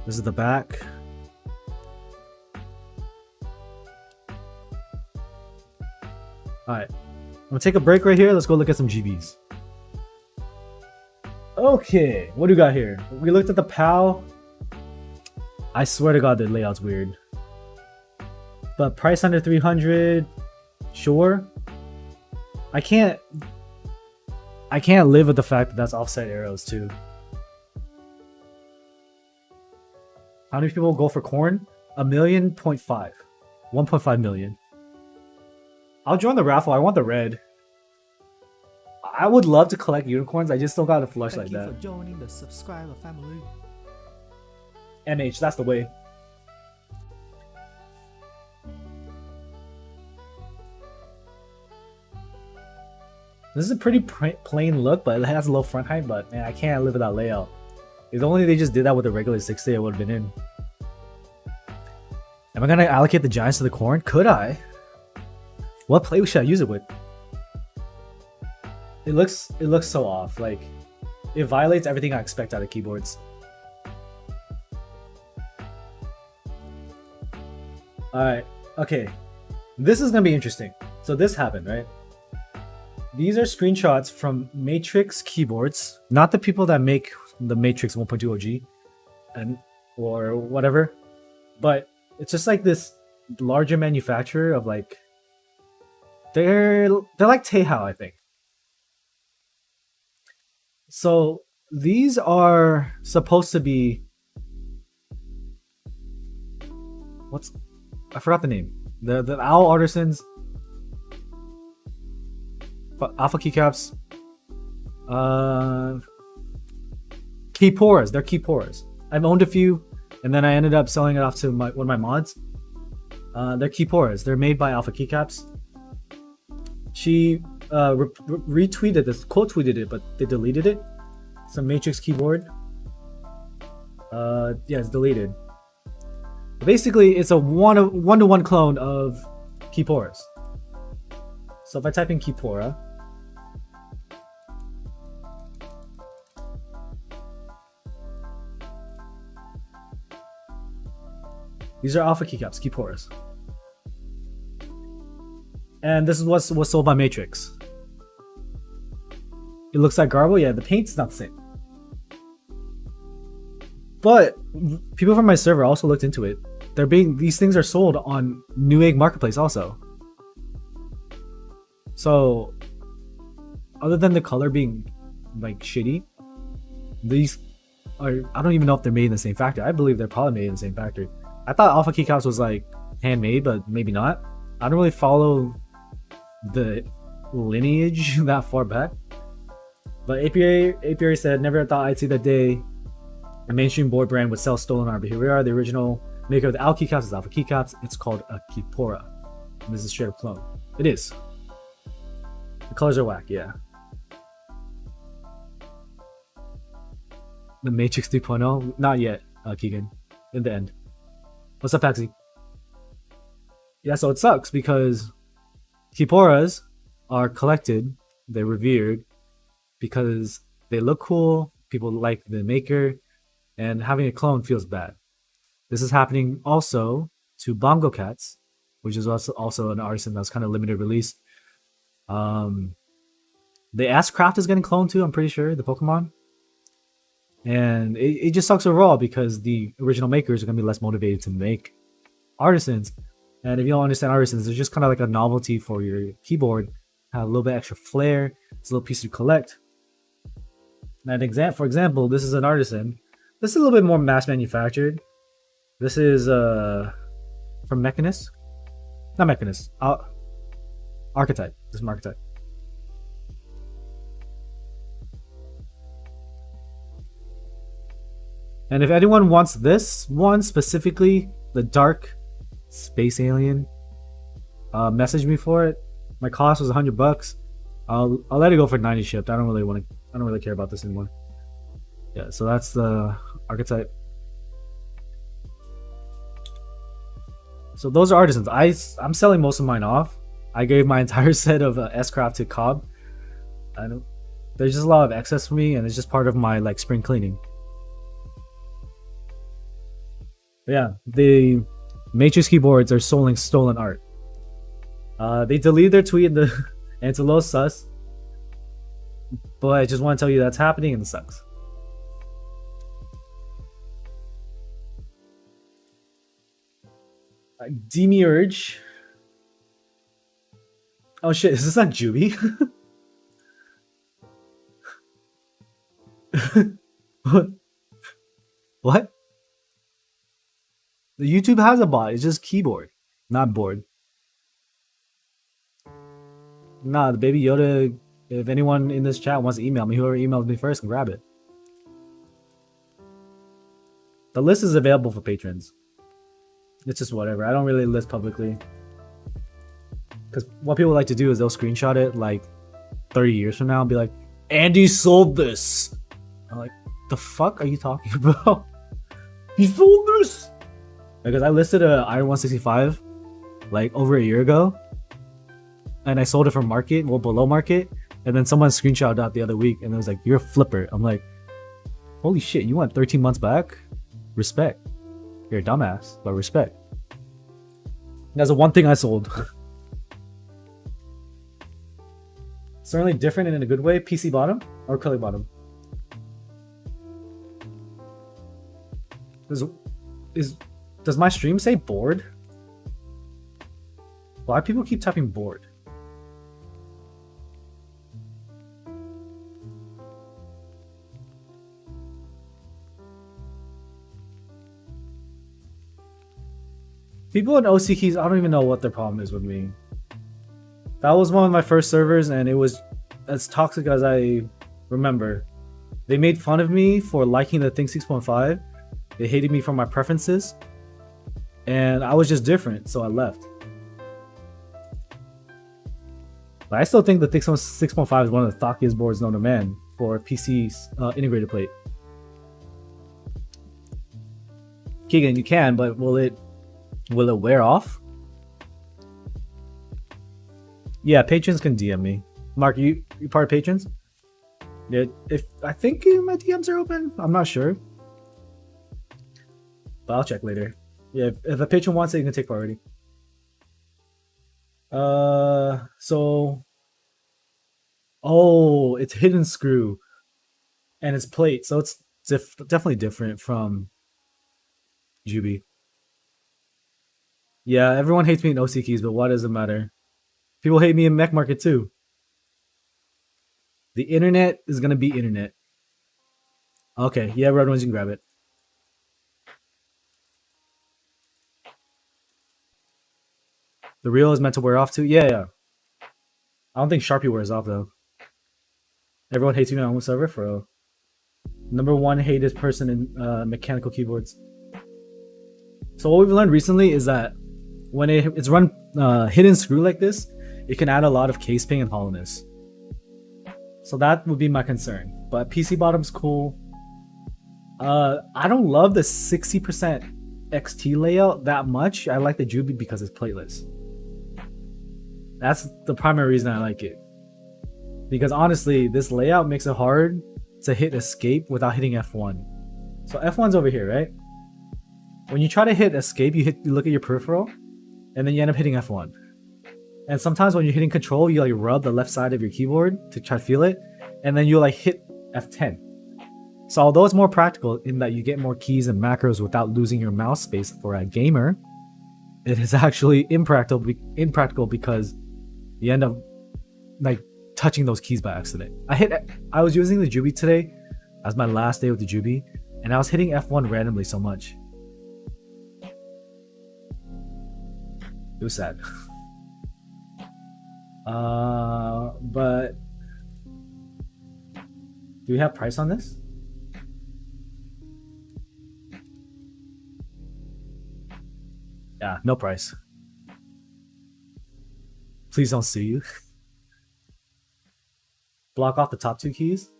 This is the back. Alright. I'm gonna take a break right here. Let's go look at some GBs. Okay, what do we got here? We looked at the PAL. I swear to god the layout's weird. But price under 300, sure. I can't live with the fact that that's offset arrows too. How many people go for corn? 1.5 million. 1.5 million. I'll join the raffle. I want the red. I would love to collect unicorns. I just don't got a flush Thank like you that. for joining the subscriber family. MH, that's the way. This is a pretty plain look, but it has a low front height. But man, I can't live with that layout. If only they just did that with a regular 60, I would have been in. Am I gonna allocate the giants to the corn? Could I? What play should I use it with? It looks so off. Like it violates everything I expect out of keyboards. Alright, okay. This is gonna be interesting. So this happened, right? These are screenshots from Matrix keyboards, not the people that make the Matrix 1.2 OG and or whatever, but it's just like this larger manufacturer of like they're like Teihao, I think. So these are supposed to be I forgot the name. The Owl Artisans, Alpha keycaps, keyporas. They're keyporas. I've owned a few, and then I ended up selling it off to one of my mods. They're keyporas. They're made by Alpha keycaps. She retweeted this, quote tweeted it, but they deleted it. It's a Matrix keyboard. Yeah, it's deleted. Basically, it's a one-to-one clone of keyporas. So if I type in keypora, these are Alpha keycaps, keyporas. And this is what's sold by Matrix. It looks like Garbo, yeah, the paint's not the same. But people from my server also looked into it. These things are sold on Newegg Marketplace also. So other than the color being like shitty, these are, I don't even know if they're made in the same factory. I believe they're probably made in the same factory. I thought Alpha keycaps was like handmade, but maybe not. I don't really follow the lineage that far back. But Apiary said, never thought I'd see the day a mainstream board brand would sell stolen art, but here we are. The original maker of the Owl keycaps is Alpha keycaps. It's called a keypora. And this is a straight up clone. It is. The colors are whack, yeah. The Matrix 3.0? Not yet, Keegan. In the end. What's up, Paxi? Yeah, so it sucks because keyporas are collected, they're revered because they look cool, people like the maker, and having a clone feels bad. This is happening also to Bongo Cats, which is also an artisan that's kind of limited release. The Ass-Craft is getting cloned too, I'm pretty sure, the Pokemon. And it just sucks overall because the original makers are going to be less motivated to make artisans. And if you don't understand artisans, it's just kind of like a novelty for your keyboard. Have a little bit extra flair. It's a little piece to collect. And for example, this is an artisan. This is a little bit more mass manufactured. This is from Mechanist. Not Mechanist. Archetype. This is Archetype. And if anyone wants this one specifically, the Dark Space Alien, message me for it. My cost was $100. I'll let it go for 90 shipped. I don't really care about this anymore. Yeah, so that's the archetype. So those are artisans. I'm selling most of mine off. I gave my entire set of S-Craft to Cobb. There's just a lot of excess for me, and it's just part of my like spring cleaning. But yeah, the Matrix keyboards are selling stolen art. They deleted their tweet and it's a little sus. But I just want to tell you that's happening and it sucks. Demiurge. Oh shit, is this not Juby? What? The YouTube has a bot, it's just keyboard. Not bored. Nah, the Baby Yoda. If anyone in this chat wants to email me, whoever emails me first can grab it. The list is available for patrons. It's just whatever. I don't really list publicly. Because what people like to do is they'll screenshot it like 30 years from now and be like, Andy sold this. I'm like, the fuck are you talking about? He sold this? Because I listed a Iron 165 like over a year ago. And I sold it for market, well below market. And then someone screenshotted out the other week and it was like, you're a flipper. I'm like, holy shit, you want 13 months back? Respect. You're a dumbass, but respect. That's the one thing I sold. Certainly different and in a good way. PC bottom or acrylic bottom? Does my stream say bored? Why do people keep typing bored? People in OC keys, I don't even know what their problem is with me. That was one of my first servers and it was as toxic as I remember. They made fun of me for liking the Thing 6.5. They hated me for my preferences. And I was just different, so I left. But I still think the Thing 6.5 is one of the thockiest boards known to man for PC's integrated plate. Keegan, you can, but will it wear off? Yeah, patrons can DM me. Mark, you part of patrons? Yeah, if I think my DMs are open. I'm not sure, but I'll check later. Yeah, if a patron wants it, you can take priority. So, oh, it's hidden screw, and it's plate, so it's definitely different from Juby. Yeah, everyone hates me in OC keys, but why does it matter? People hate me in Mech Market too. The internet is gonna be internet. Okay, yeah, red ones, you can grab it. The reel is meant to wear off too? Yeah. I don't think Sharpie wears off though. Everyone hates me on my own server for #1 hated person in mechanical keyboards. So what we've learned recently is that when it's run hidden screw like this, it can add a lot of case ping and hollowness. So that would be my concern. But PC bottom's cool. I don't love the 60% XT layout that much. I like the Juby because it's plateless. That's the primary reason I like it. Because honestly, this layout makes it hard to hit escape without hitting F1. So F1's over here, right? When you try to hit escape, you look at your peripheral, and then you end up hitting F1. And sometimes when you're hitting control, you like rub the left side of your keyboard to try to feel it, and then you like hit F10. So although it's more practical in that you get more keys and macros without losing your mouse space for a gamer, it is actually impractical because you end up like touching those keys by accident. I was using the Juby today as my last day with the Juby, and I was hitting F1 randomly so much. It was sad. But do we have price on this? Yeah, no price. Please don't sue you. Block off the top 2 keys.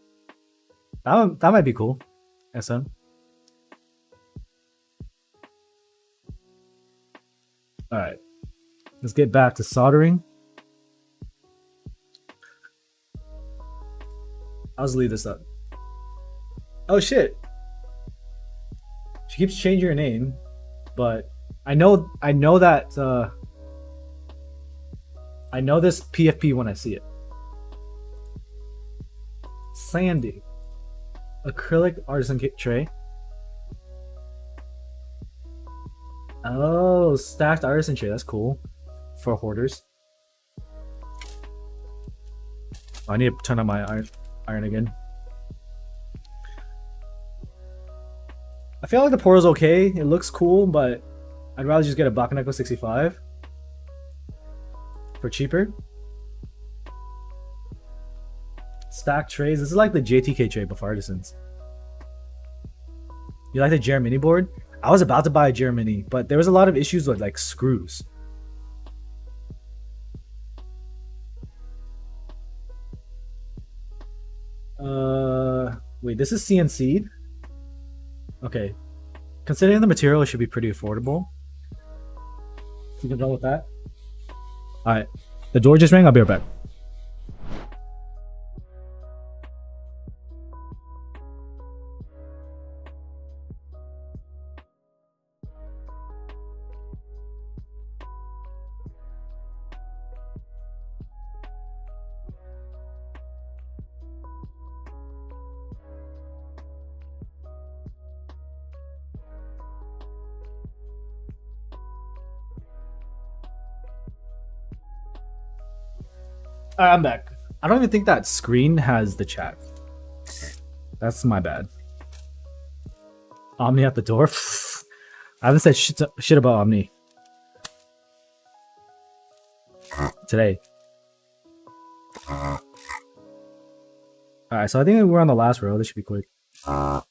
That might be cool. SM. Alright. Let's get back to soldering. I'll just leave this up. Oh shit. She keeps changing her name, but I know that I know this PFP when I see it. Sandy. Acrylic artisan tray. Oh, stacked artisan tray. That's cool. For hoarders. I need to turn on my iron again. I feel like the Poro's okay. It looks cool, but I'd rather just get a Bakaneko 65. for cheaper. Stack trays. This is like the JTK tray but for artisans. You like the JR Mini board? I was about to buy a JR Mini, but there was a lot of issues with like screws. Wait, this is CNC'd? Okay. Considering the material, it should be pretty affordable. You can roll with that. Alright. The door just rang, I'll be right back. Alright, I'm back. I don't even think that screen has the chat. That's my bad. Omni at the door? I haven't said shit about Omni. Today. Alright, so I think we're on the last row. This should be quick. The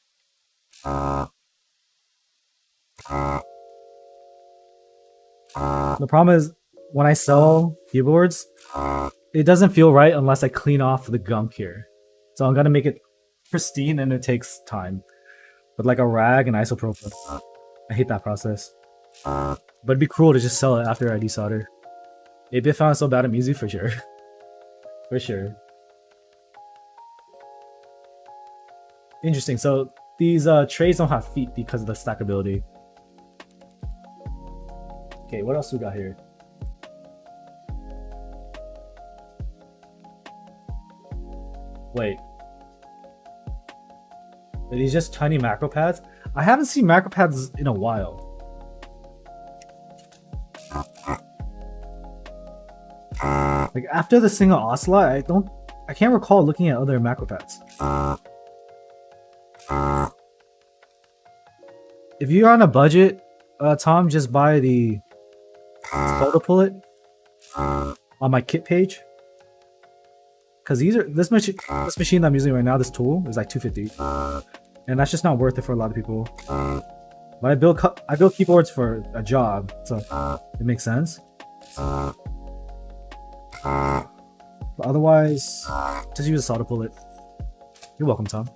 problem is, when I sell keyboards, it doesn't feel right unless I clean off the gunk here. So I'm gonna make it pristine and it takes time. With like a rag and isopropyl. I hate that process. But it'd be cruel to just sell it after I desolder. It'd be found so bad at music for sure. For sure. Interesting, so these trays don't have feet because of the stackability. Okay, what else we got here? Wait. Are these just tiny macro pads? I haven't seen macro pads in a while. Like after the single Ocelot, I can't recall looking at other macro pads. If you're on a budget, Tom, just buy the photo pullet on my kit page. Because this machine that I'm using right now, this tool, is like $250, and that's just not worth it for a lot of people. But I build keyboards for a job, so it makes sense. But otherwise, just use a solder bullet. You're welcome, Tom.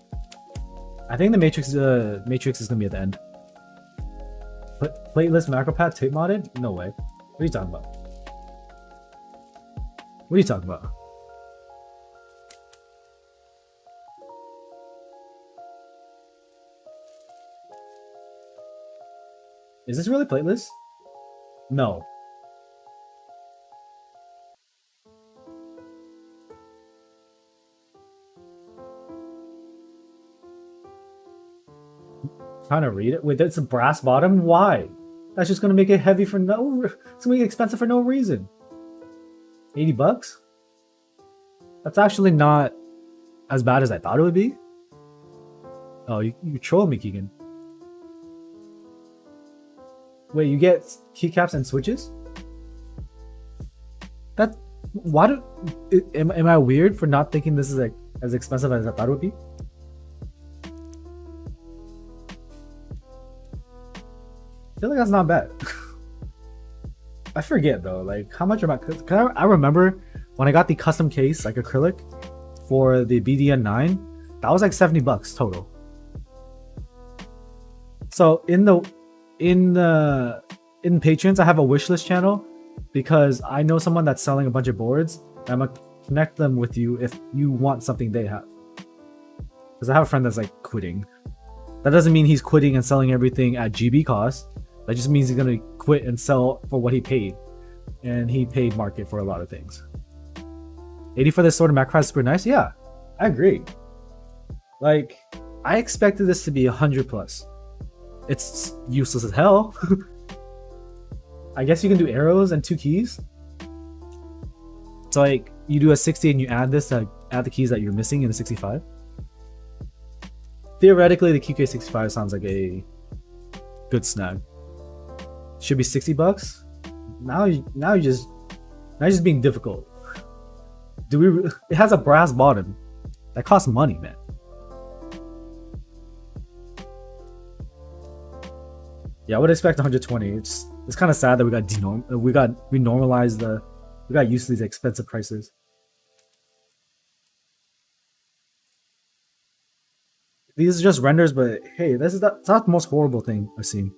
I think the matrix is gonna be at the end. Plateless macro pad tape modded? No way. What are you talking about? What are you talking about? Is this really plateless? No. Trying to read it. Wait, that's a brass bottom? Why? That's just gonna make it heavy for no. It's gonna make it expensive for no reason. $80? That's actually not as bad as I thought it would be. Oh, you trolled me, Keegan. Wait, you get keycaps and switches? Am I weird for not thinking this is like as expensive as I thought it would be? I feel like that's not bad. I forget though, like how much am I remember when I got the custom case, like acrylic, for the BDN9, that was like $70 total. So in Patreons, I have a wishlist channel because I know someone that's selling a bunch of boards, and I'm gonna connect them with you if you want something they have. Because I have a friend that's like quitting. That doesn't mean he's quitting and selling everything at GB cost. That just means he's gonna quit and sell for what he paid. And he paid market for a lot of things. 80 for this sort of macro is super nice. Yeah, I agree. Like, I expected this to be 100 plus. It's useless as hell. I guess you can do arrows and 2 keys. So like, you do a 60 and you add this to add the keys that you're missing in the 65. Theoretically, the QK65 sounds like a good snag. Should be $60. Now you just Not just being difficult. Do we? It has a brass bottom. That costs money, man. Yeah, I would expect 120. It's kind of sad that we got used to these expensive prices. These are just renders, but hey, that's not the most horrible thing I've seen.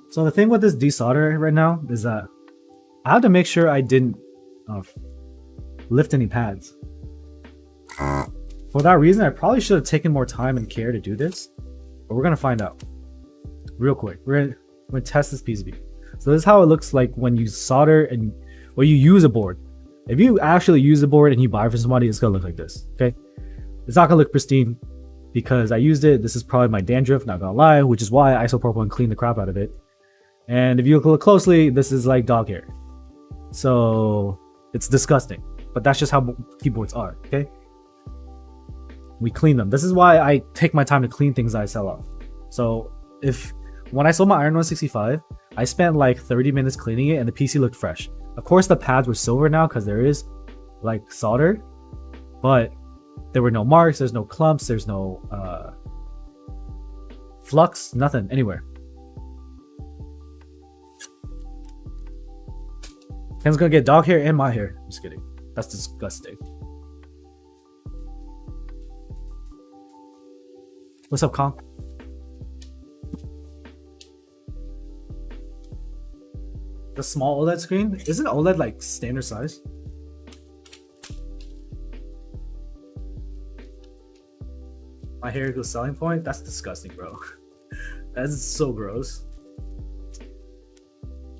So the thing with this desolder right now is that I have to make sure I didn't lift any pads. For that reason, I probably should have taken more time and care to do this, but we're gonna find out real quick. We're gonna test this PCB. So this is how it looks like when you solder and when you use a board. If you actually use the board and you buy it from somebody, it's gonna look like this. Okay, it's not gonna look pristine because I used it. This is probably my dandruff, not gonna lie, which is why I isopropyl and clean the crap out of it. And if you look closely, this is like dog hair. So it's disgusting, but that's just how keyboards are. Okay, we clean them. This is why I take my time to clean things that I sell off. So when I sold my Iron 165, I spent like 30 minutes cleaning it and the PC looked fresh. Of course the pads were silver now because there is like solder, but there were no marks, there's no clumps, there's no flux, nothing anywhere. Ken's gonna get dog hair and my hair. Just kidding. That's disgusting. What's up, Kong? The small OLED screen? Isn't OLED like standard size? My hair equals selling point? That's disgusting, bro. That is so gross.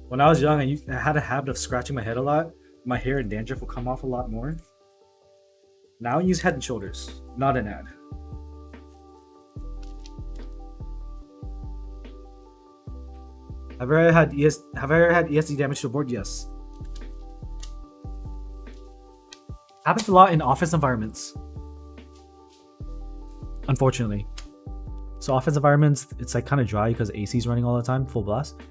When I was young, I had a habit of scratching my head a lot. My hair and dandruff will come off a lot more. Now I use Head and Shoulders, not an ad. Have I ever had ESD damage to a board? Yes. Happens a lot in office environments. Unfortunately. So office environments, it's like kind of dry because AC is running all the time, full blast.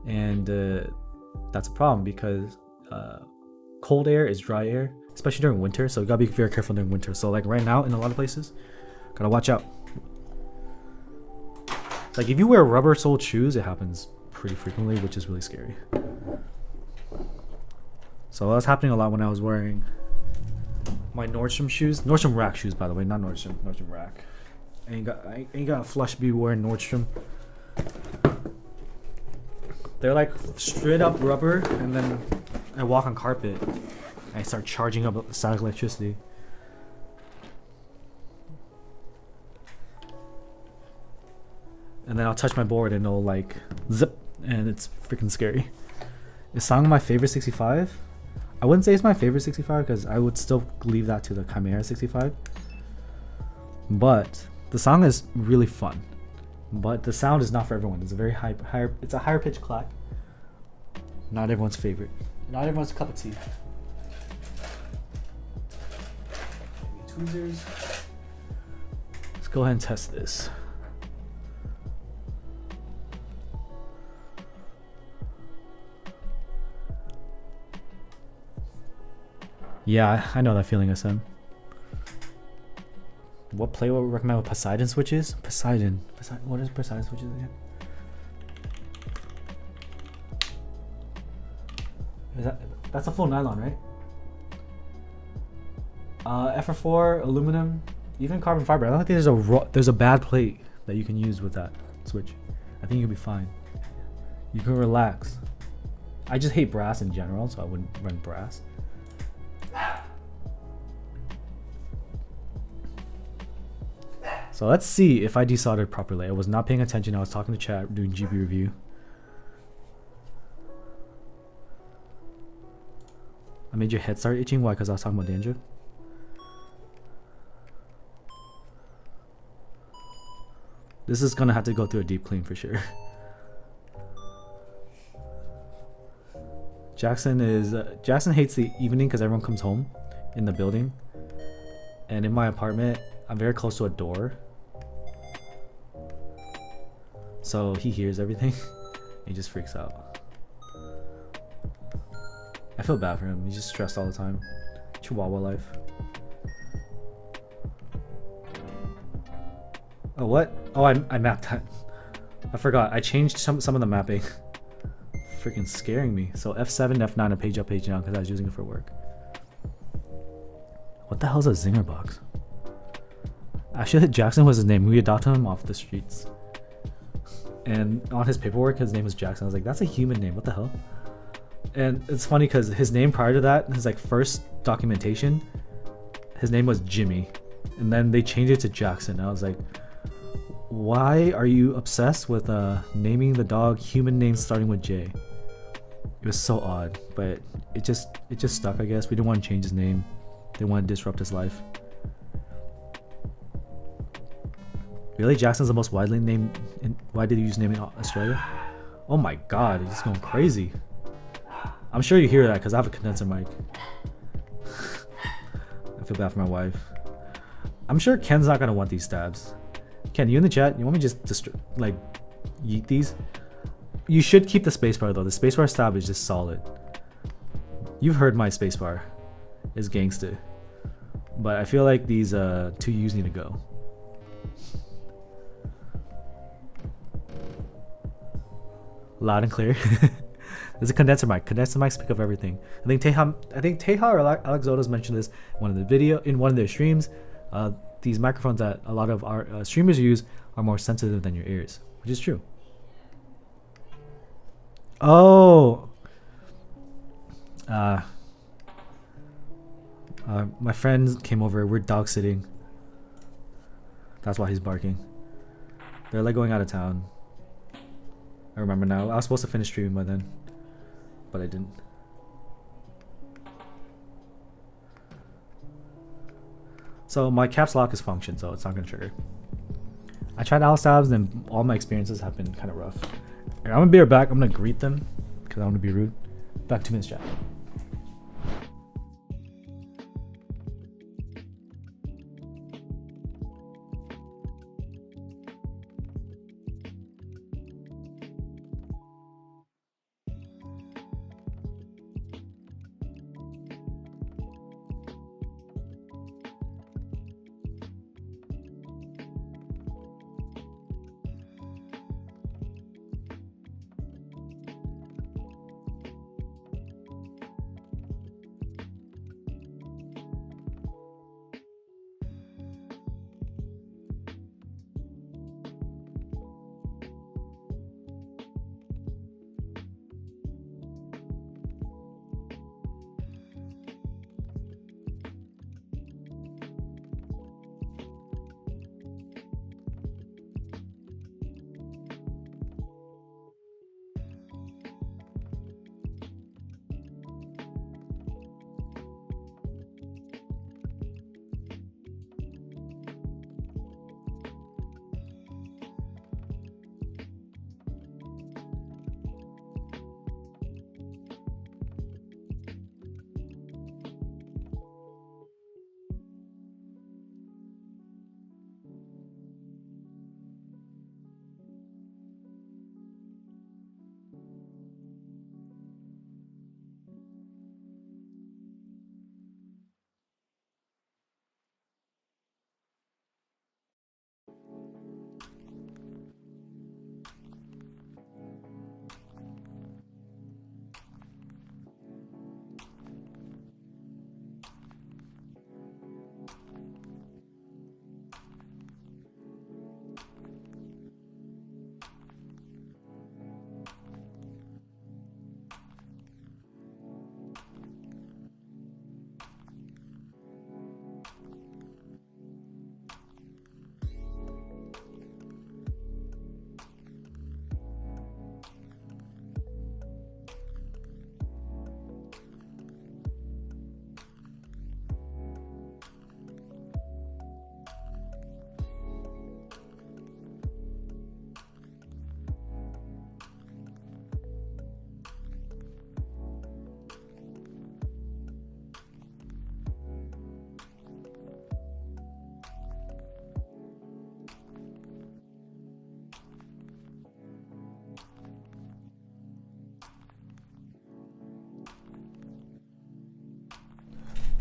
And that's a problem because cold air is dry air, especially during winter. So you gotta be very careful during winter. So like right now in a lot of places, gotta watch out. Like if you wear rubber-soled shoes, it happens pretty frequently, which is really scary. So that was happening a lot when I was wearing my Nordstrom shoes. Nordstrom Rack shoes, by the way, not Nordstrom. Nordstrom Rack. I ain't got a flush be wearing Nordstrom. They're like straight up rubber, and then I walk on carpet. I start charging up static electricity. And then I'll touch my board and it'll like zip, and it's freaking scary. Is Song my favorite 65? I wouldn't say it's my favorite 65 because I would still leave that to the Chimera 65. But the song is really fun. But the sound is not for everyone. It's a very it's a higher pitched clack. Not everyone's favorite. Not everyone's cup of tea. Tweezers. Let's go ahead and test this. Yeah, I know that feeling, SM. What play would we recommend with Poseidon switches? Poseidon. What is Poseidon switches again? That's a full nylon, right? FR4, aluminum, even carbon fiber. I don't think there's a bad plate that you can use with that switch. I think you'll be fine. You can relax. I just hate brass in general, so I wouldn't run brass. So let's see if I desoldered properly. I was not paying attention. I was talking to chat, doing GB review. I made your head start itching. Why? Because I was talking about dandruff. This is gonna have to go through a deep clean for sure. Jackson hates the evening because everyone comes home in the building, and in my apartment I'm very close to a door, so he hears everything. He just freaks out. I feel bad for him. He's just stressed all the time. Chihuahua life. Oh, what? Oh, I mapped that. I forgot. I changed some of the mapping. Freaking scaring me. So F7, F9, a page up, page down, because I was using it for work. What the hell is a zinger box? Actually, Jackson was his name. We adopted him off the streets. And on his paperwork, his name was Jackson. I was like, that's a human name. What the hell? And it's funny because his name prior to that, his like first documentation, his name was Jimmy. And then they changed it to Jackson. I was like, why are you obsessed with naming the dog human names starting with J? It was so odd, but it just stuck, I guess. We didn't want to change his name. Didn't want to disrupt his life. Really? Jackson's the most widely named widely used name in Australia? Oh my god, he's going crazy. I'm sure you hear that because I have a condenser mic. I feel bad for my wife. I'm sure Ken's not gonna want these stabs. Ken, you in the chat? You want me to just like yeet these? You should keep the spacebar though. The spacebar stab is just solid. You've heard my spacebar is gangster, but I feel like these 2 U's need to go. Loud and clear. There's a condenser mic. Condenser mics pick up everything. I think Teha or Alex Zotos mentioned this in one of their streams. These microphones that a lot of our streamers use are more sensitive than your ears, which is true. Oh, my friends came over. We're dog sitting. That's why he's barking. They're like going out of town. I remember now. I was supposed to finish streaming by then, but I didn't. So my caps lock is function, so it's not gonna trigger. I tried Alice stabs, and all my experiences have been kind of rough. I'm gonna be right back. I'm gonna greet them because I want to be rude. Back 2 minutes, chat.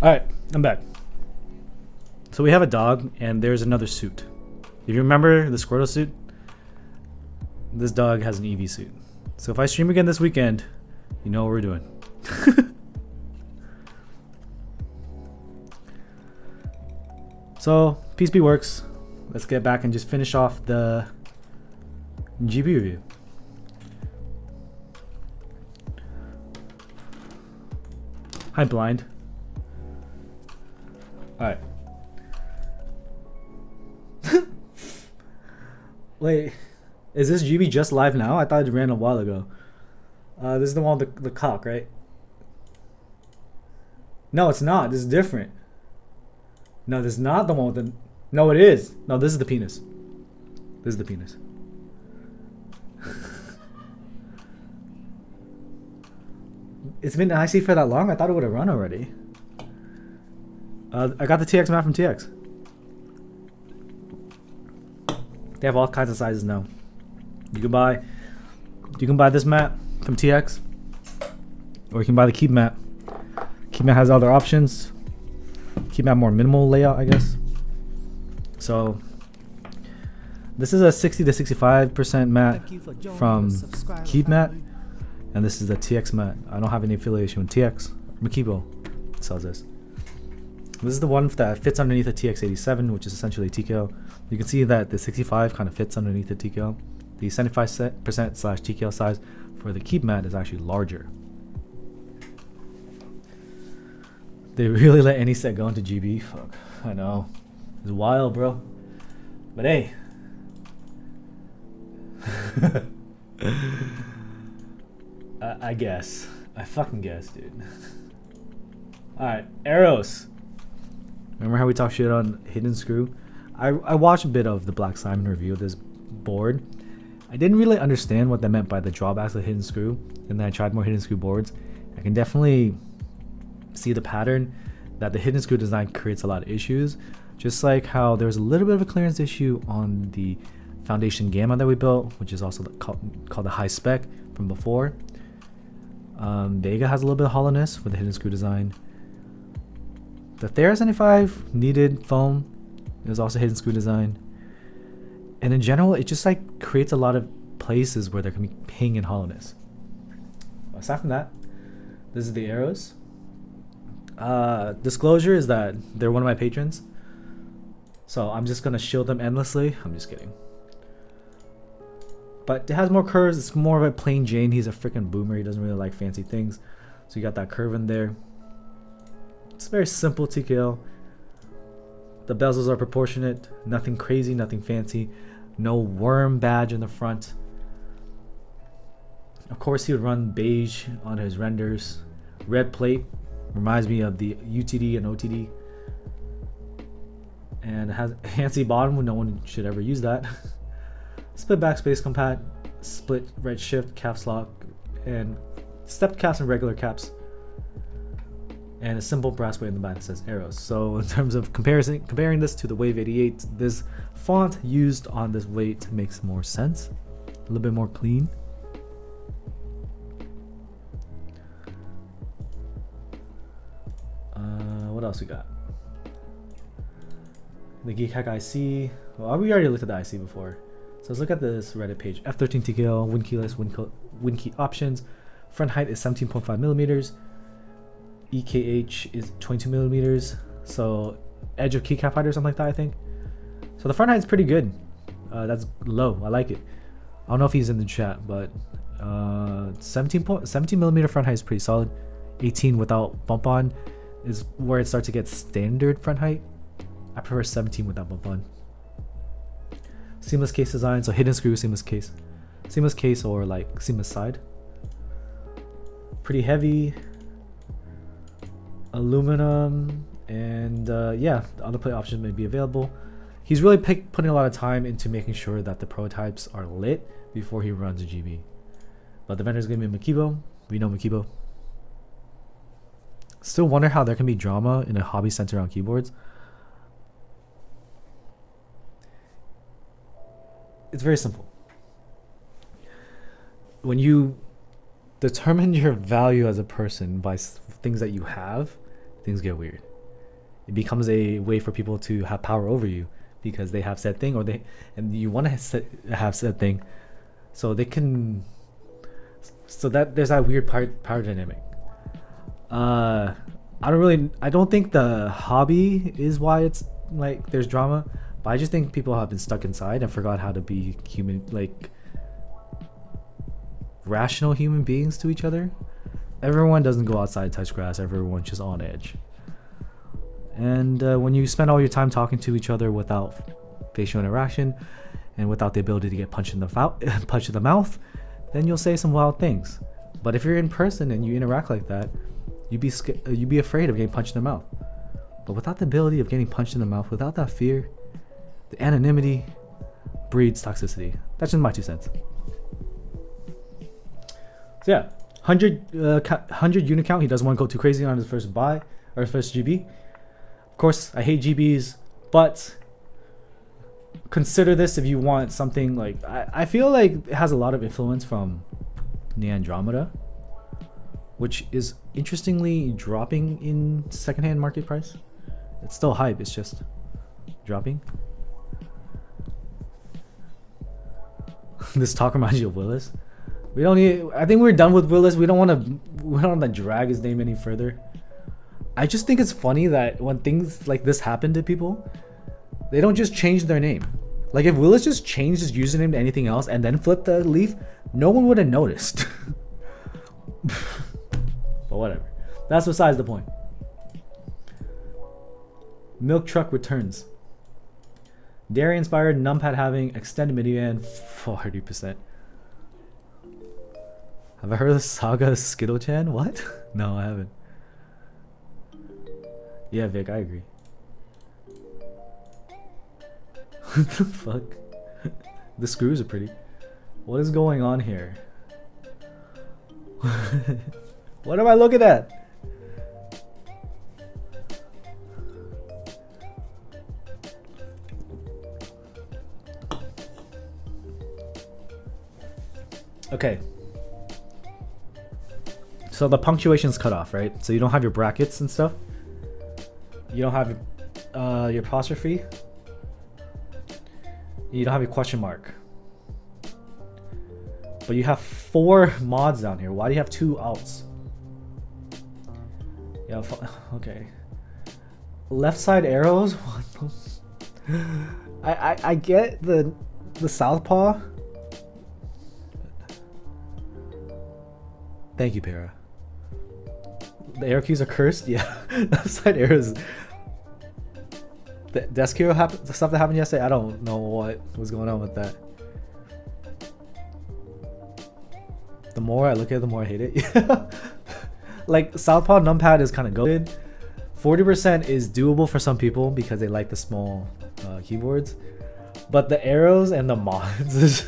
All right, I'm back. So we have a dog, and there's another suit. If you remember the Squirtle suit, this dog has an EV suit. So if I stream again this weekend, you know what we're doing. So PSP works. Let's get back and just finish off the GB review. Hi, blind. Alright. Wait, is this GB just live now? I thought it ran a while ago. This is the one with the cock, right? No, it's not. This is different. No, this is not the one with the... No, it is. No, this is the penis. This is the penis. It's been icy for that long? I thought it would have run already. I got the TX mat from TX. They have all kinds of sizes now. You can buy this mat from TX, or you can buy the Keep mat. Keep mat has other options. Keep mat more minimal layout, I guess. So this is a 60 to 65% mat from Keep mat, and this is the TX mat. I don't have any affiliation with TX. Makibo sells this. This is the one that fits underneath a TX87, which is essentially TKO. You can see that the 65 kind of fits underneath the TKO. The 75% slash TKO size for the Keep mat is actually larger. They really let any set go into GB. Fuck, I know. It's wild, bro. But hey. I guess. I fucking guess, dude. Alright, arrows. Remember how we talked shit on Hidden Screw? I watched a bit of the Black Simon review of this board. I didn't really understand what that meant by the drawbacks of Hidden Screw, and then I tried more Hidden Screw boards. I can definitely see the pattern that the Hidden Screw design creates a lot of issues, just like how there's a little bit of a clearance issue on the Foundation Gamma that we built, which is also called the high spec from before. Vega has a little bit of hollowness with the Hidden Screw design. The Thera 75 needed foam. It was also Hidden Screw design. And in general, it just like creates a lot of places where there can be ping and hollowness. Aside from that, this is the arrows. Disclosure is that they're one of my patrons, so I'm just gonna shield them endlessly. I'm just kidding. But it has more curves. It's more of a plain Jane. He's a freaking boomer. He doesn't really like fancy things, so you got that curve in there. It's very simple TKO. The bezels are proportionate. Nothing crazy, nothing fancy. No worm badge in the front. Of course, he would run beige on his renders. Red plate reminds me of the UTD and OTD. And it has a fancy bottom. No one should ever use that. Split backspace compat, split right shift, caps lock, and stepped caps and regular caps. And a simple brass weight in the back that says arrows. So in terms of comparing this to the Wave 88, this font used on this weight makes more sense. A little bit more clean. What else we got? The Geek Hack IC. Well, we already looked at the IC before. So let's look at this Reddit page. F13 TKO, win key list, win key options. Front height is 17.5 millimeters. EKH is 22 millimeters. So edge of keycap height or something like that, I think. So the front height is pretty good. That's low. I like it. I don't know if he's in the chat, but 17 millimeter front height is pretty solid. 18 without bump on is where it starts to get standard front height. I prefer 17 without bump on. Seamless case design, so hidden screw, seamless case or like seamless side. Pretty heavy. Aluminum, and yeah, the other plate options may be available. He's really putting a lot of time into making sure that the prototypes are lit before he runs a GB. But the vendor's gonna be Makibo. We know Makibo. Still wonder how there can be drama in a hobby centered around keyboards. It's very simple. When you determine your value as a person by things that you have, things get weird. It becomes a way for people to have power over you because they have said thing, and you want to have said thing, so they can. So that there's that weird power dynamic. I don't think the hobby is why it's like there's drama, but I just think people have been stuck inside and forgot how to be human, like rational human beings to each other. Everyone doesn't go outside, touch grass. Everyone's just on edge. And when you spend all your time talking to each other without facial interaction and without the ability to get punched in the mouth, then you'll say some wild things. But if you're in person and you interact like that, you'd be afraid of getting punched in the mouth. But without the ability of getting punched in the mouth, without that fear, the anonymity breeds toxicity. That's just my 2 cents. So yeah, 100 unit count. He doesn't want to go too crazy on his first buy or first GB. Of course, I hate GBs, but consider this if you want something like I feel like it has a lot of influence from the Andromeda, which is interestingly dropping in secondhand market price. It's still hype, it's just dropping. This talk reminds you of Willis. We don't need. I think we're done with Willis. We don't want to drag his name any further. I just think it's funny that when things like this happen to people, they don't just change their name. Like if Willis just changed his username to anything else and then flipped the leaf, no one would have noticed. But whatever. That's besides the point. Milk truck returns. Dairy inspired numpad having extended minivan 40%. Have I heard of the saga Skittle-chan? What? No, I haven't. Yeah, Vic, I agree. What the fuck? The screws are pretty. What is going on here? What am I looking at? Okay. So the punctuation's cut off, right? So you don't have your brackets and stuff. You don't have your apostrophe. You don't have your question mark. But you have 4 mods down here. Why do you have 2 outs? Yeah, okay. Left side arrows? I get the southpaw. Thank you, Para. The arrow keys are cursed? Yeah. Left side arrows. The desk hero the stuff that happened yesterday, I don't know what was going on with that. The more I look at it, the more I hate it. Like Southpaw numpad is kind of goated. 40% is doable for some people because they like the small keyboards. But the arrows and the mods.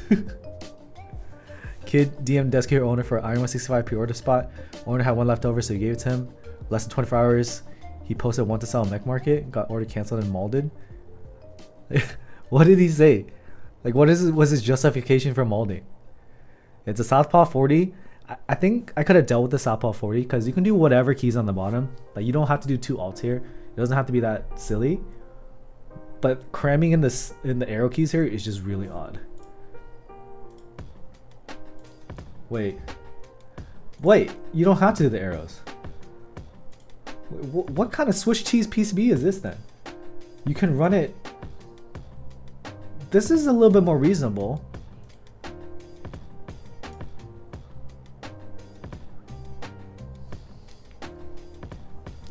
Kid DM desk hero owner for Iron 165 pre-order spot. Owner had 1 left over, so he gave it to him. Less than 24 hours. He posted want to sell mech market, got order canceled and molded. What did he say? Like what was his justification for molding? It's a Southpaw 40. I think I could have dealt with the Southpaw 40 because you can do whatever keys on the bottom. Like you don't have to do 2 alts here. It doesn't have to be that silly. But cramming in the arrow keys here is just really odd. Wait, you don't have to do the arrows. What kind of Swiss cheese PCB is this then? You can run it. This is a little bit more reasonable.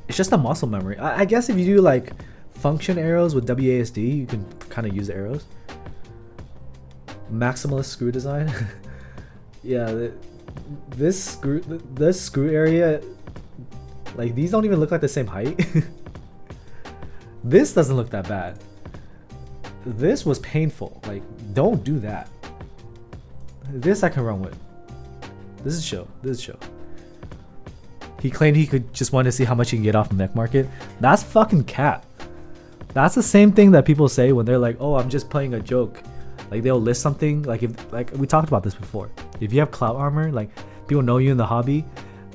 It's just a muscle memory. I guess if you do like function arrows with WASD, you can kind of use the arrows. Maximalist screw design. Yeah, this screw area, like these don't even look like the same height. This doesn't look that bad. This was painful. Like, don't do that. This I can run with. This is show. He claimed he could just want to see how much he can get off the mech market. That's fucking cap. That's the same thing that people say when they're like, "Oh, I'm just playing a joke." Like they'll list something like if we talked about this before. If you have clout armor, like people know you in the hobby,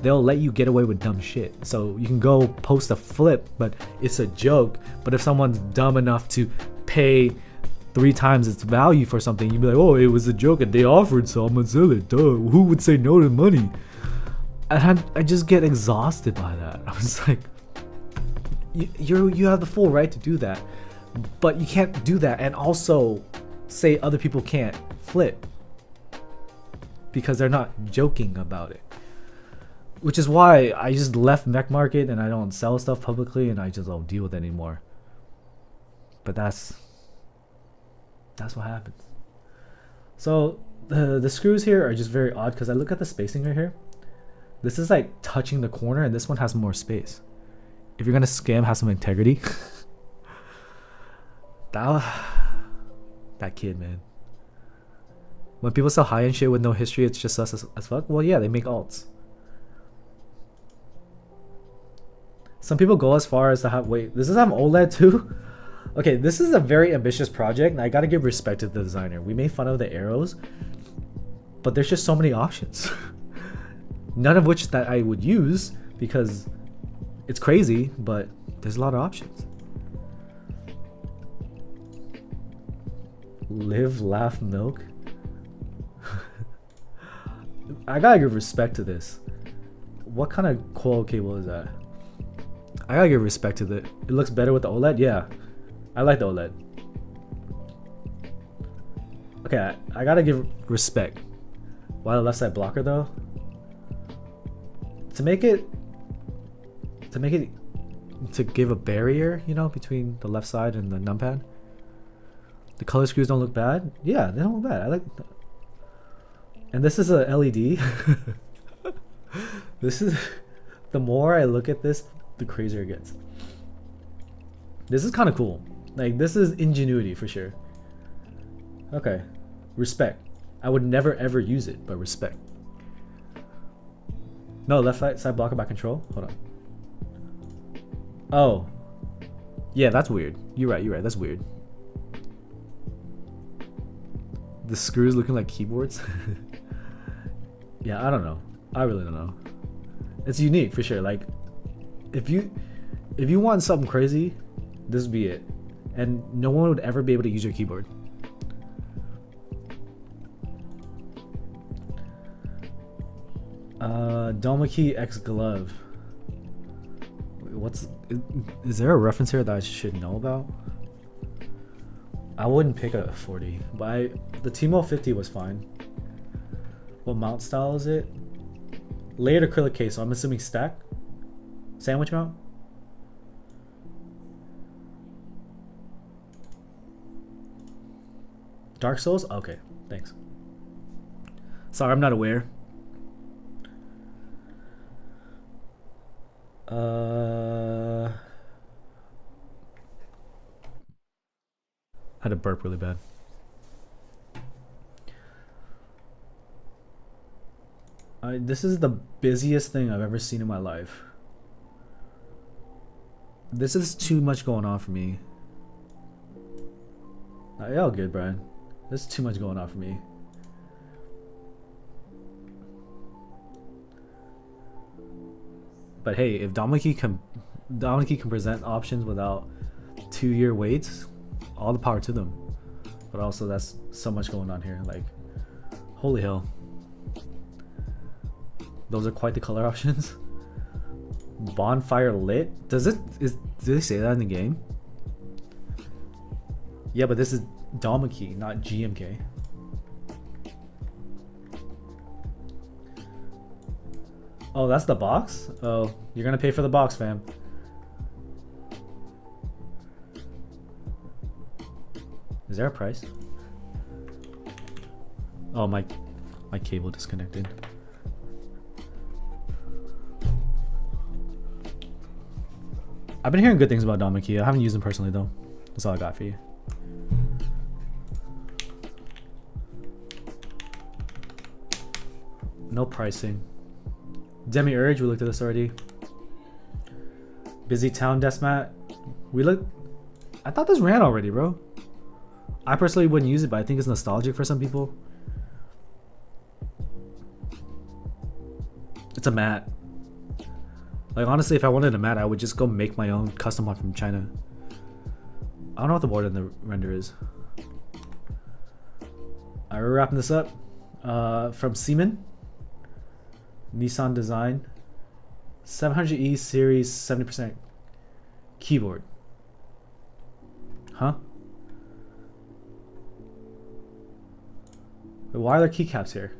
they'll let you get away with dumb shit. So you can go post a flip, but it's a joke. But if someone's dumb enough to pay 3 times its value for something, you'd be like, oh, it was a joke and they offered, so I'm gonna sell it. Duh. Who would say no to money? And I just get exhausted by that. I was like, you have the full right to do that, but you can't do that and also say other people can't flip because they're not joking about it. Which is why I just left Mech Market and I don't sell stuff publicly and I just don't deal with it anymore. But that's what happens. So the screws here are just very odd because I look at the spacing right here. This is like touching the corner and this one has more space. If you're gonna scam, have some integrity. That kid, man. When people sell high-end shit with no history, it's just us as fuck. Well, yeah, they make alts. Some people go as far as to have, wait, does this have OLED too? Okay, this is a very ambitious project, and I gotta give respect to the designer. We made fun of the arrows, but there's just so many options. None of which that I would use because it's crazy, but there's a lot of options. Live, laugh, milk. I gotta give respect to this. What kind of coil cable is that? I gotta give respect to it. It looks better with the OLED. Yeah, I like the OLED. Okay, I gotta give respect. Why the left side blocker though? To give a barrier, you know, between the left side and the numpad. The color screws don't look bad. Yeah, they don't look bad. I like that. And this is a LED. This is, the more I look at this, the crazier it gets. This is kind of cool. Like, this is ingenuity for sure. Okay, respect. I would never ever use it, but respect. No, left side blocker by control. Hold on. Oh, yeah, that's weird. You're right. That's weird. The screws looking like keyboards. Yeah, I don't know. I really don't know. It's unique for sure. Like, if you want something crazy, this would be it. And no one would ever be able to use your keyboard. Domaki X glove. What's is there a reference here that I should know about? I wouldn't pick a 40, but the Timo 50 was fine. What mount style is it? Layered acrylic case, so I'm assuming stack? Sandwich mount? Dark Souls? Okay, thanks. Sorry, I'm not aware. Had to burp really bad. This is the busiest thing I've ever seen in my life. This is too much going on for me. Yeah, all good, Brian. There's too much going on for me. But hey, if Dominique can present options without 2-year waits, all the power to them. But also, that's so much going on here. Like, holy hell. Those are quite the color options. Bonfire lit? Do they say that in the game? Yeah, but this is Domaki, not GMK. Oh, that's the box? Oh, you're gonna pay for the box, fam. Is there a price? Oh, my cable disconnected. I've been hearing good things about Domaki. I haven't used them personally though. That's all I got for you. No pricing. Demi-Urge, we looked at this already. Busy Town Deathmat. I thought this ran already, bro. I personally wouldn't use it, but I think it's nostalgic for some people. It's a mat. Like honestly, if I wanted a mat, I would just go make my own custom one from China. I don't know what the board in the render is. Alright, we're wrapping this up. From Siemens, Nissan design, 700E series, 70% keyboard. Huh? Wait, why are there keycaps here?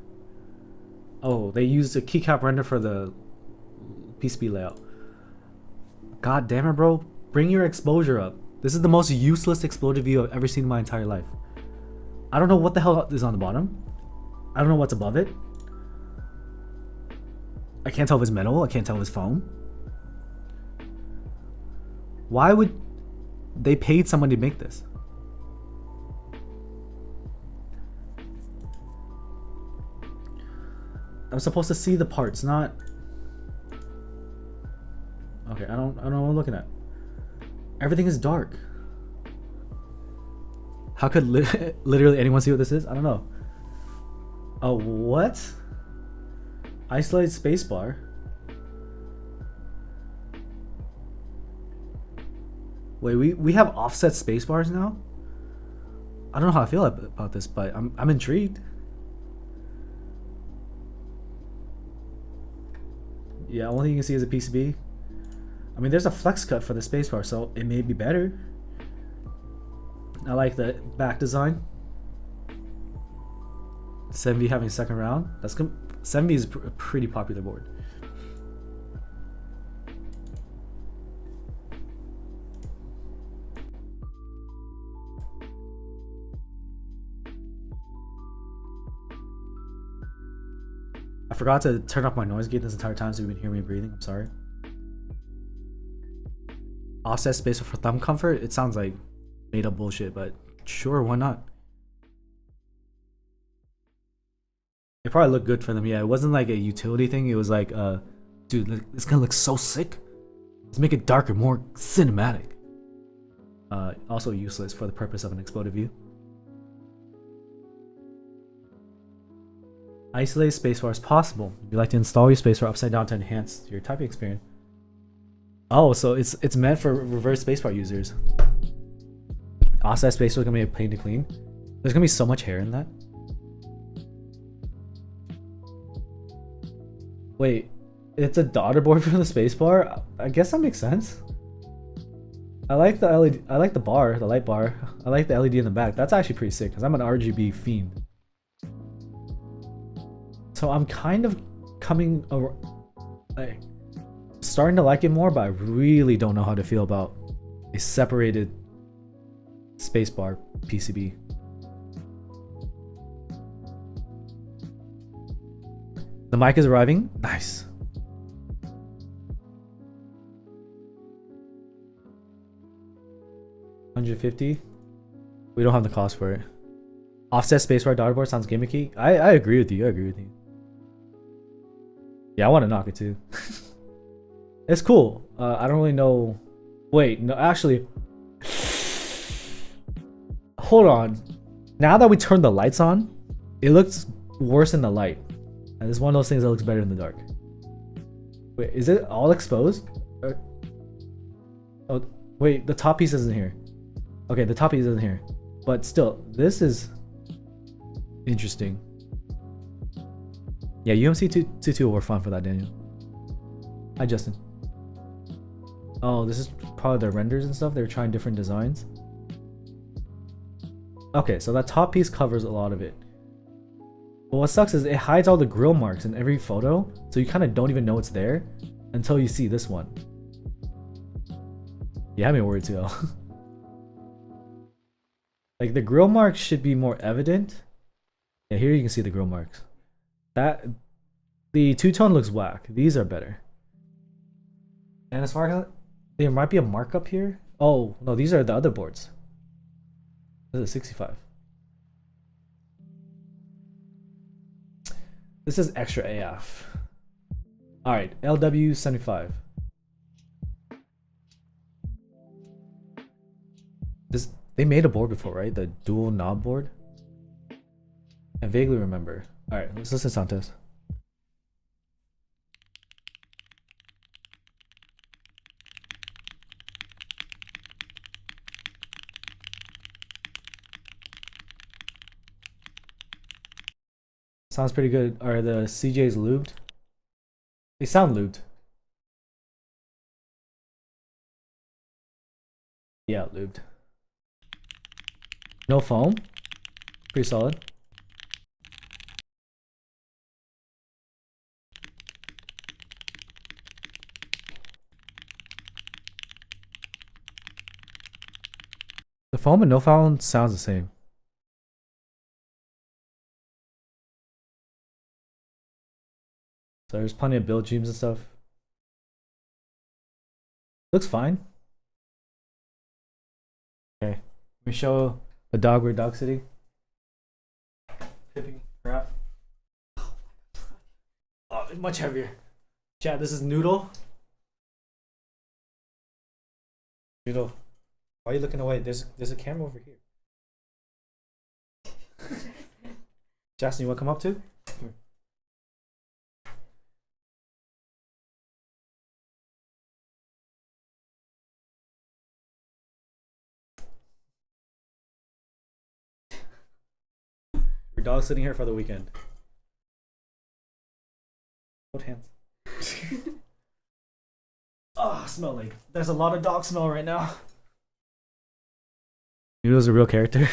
Oh, they used a keycap render for the PCB layout. God damn it, bro. Bring your exposure up. This is the most useless exposure view I've ever seen in my entire life. I don't know what the hell is on the bottom. I don't know what's above it. I can't tell if it's metal. I can't tell if it's foam. Why would they paid someone to make this? I'm supposed to see the parts, not... Okay, I don't know what I'm looking at. Everything is dark. How could literally anyone see what this is? I don't know. Oh, what? Isolated spacebar. Wait, we have offset spacebars now? I don't know how I feel about this, but I'm intrigued. Yeah, only thing you can see is a PCB. I mean, there's a flex cut for the spacebar, so it may be better. I like the back design. 7V having second round. 7V is a pretty popular board. I forgot to turn off my noise gate this entire time, so you've been hearing me breathing. I'm sorry. Offset spacer for thumb comfort. It sounds like made up bullshit, but sure, why not? It probably looked good for them. Yeah, it wasn't like a utility thing. It was like, dude, it's gonna look so sick. Let's make it darker, more cinematic. Also useless for the purpose of an exploded view. Isolate spacebar is possible. You like to install your spacebar upside down to enhance your typing experience. Oh, so it's meant for reverse spacebar users. Offset spacebar is gonna be a pain to clean. There's gonna be so much hair in that. Wait, it's a daughter board for the spacebar? I guess that makes sense. I like the LED. I like the bar, the light bar. I like the LED in the back. That's actually pretty sick because I'm an RGB fiend. So I'm kind of coming over, like, starting to like it more, but I really don't know how to feel about a separated spacebar PCB. The mic is arriving. Nice. $150. We don't have the cost for it. Offset spacebar daughterboard sounds gimmicky. I agree with you. I agree with you. Yeah, I want to knock it too. It's cool. I don't really know. Wait, no, actually. Hold on. Now that we turned the lights on, it looks worse in the light. And it's one of those things that looks better in the dark. Wait, is it all exposed? Oh, wait, the top piece isn't here. Okay, the top piece isn't here. But still, this is interesting. Yeah, UMC 222 were fun for that, Daniel. Hi, Justin. Oh, this is probably their renders and stuff. They're trying different designs. Okay, so that top piece covers a lot of it. But what sucks is it hides all the grill marks in every photo, so you kind of don't even know it's there until you see this one. You have me worried too. Like, the grill marks should be more evident. Yeah, here you can see the grill marks. The two-tone looks whack. These are better. And as far as there might be a markup here. Oh no, these are the other boards. This is 65. This is extra AF. All right, LW 75. They made a board before, right? The dual knob board. I vaguely remember. All right, let's listen to sound test. Sounds pretty good. Are the CJs lubed? They sound lubed. Yeah, lubed. No foam. Pretty solid. The foam and no foam sounds the same. So there's plenty of build dreams and stuff. Looks fine. Okay. Let me show the dog. We're dog sitting. Pipping crap. Oh, much heavier. Chat, this is Noodle. Noodle. Why are you looking away? There's a camera over here. Justin, you wanna come up too? Here. We're dog sitting here for the weekend. Hold hands. Oh, smell like there's a lot of dog smell right now. Noodle's a real character.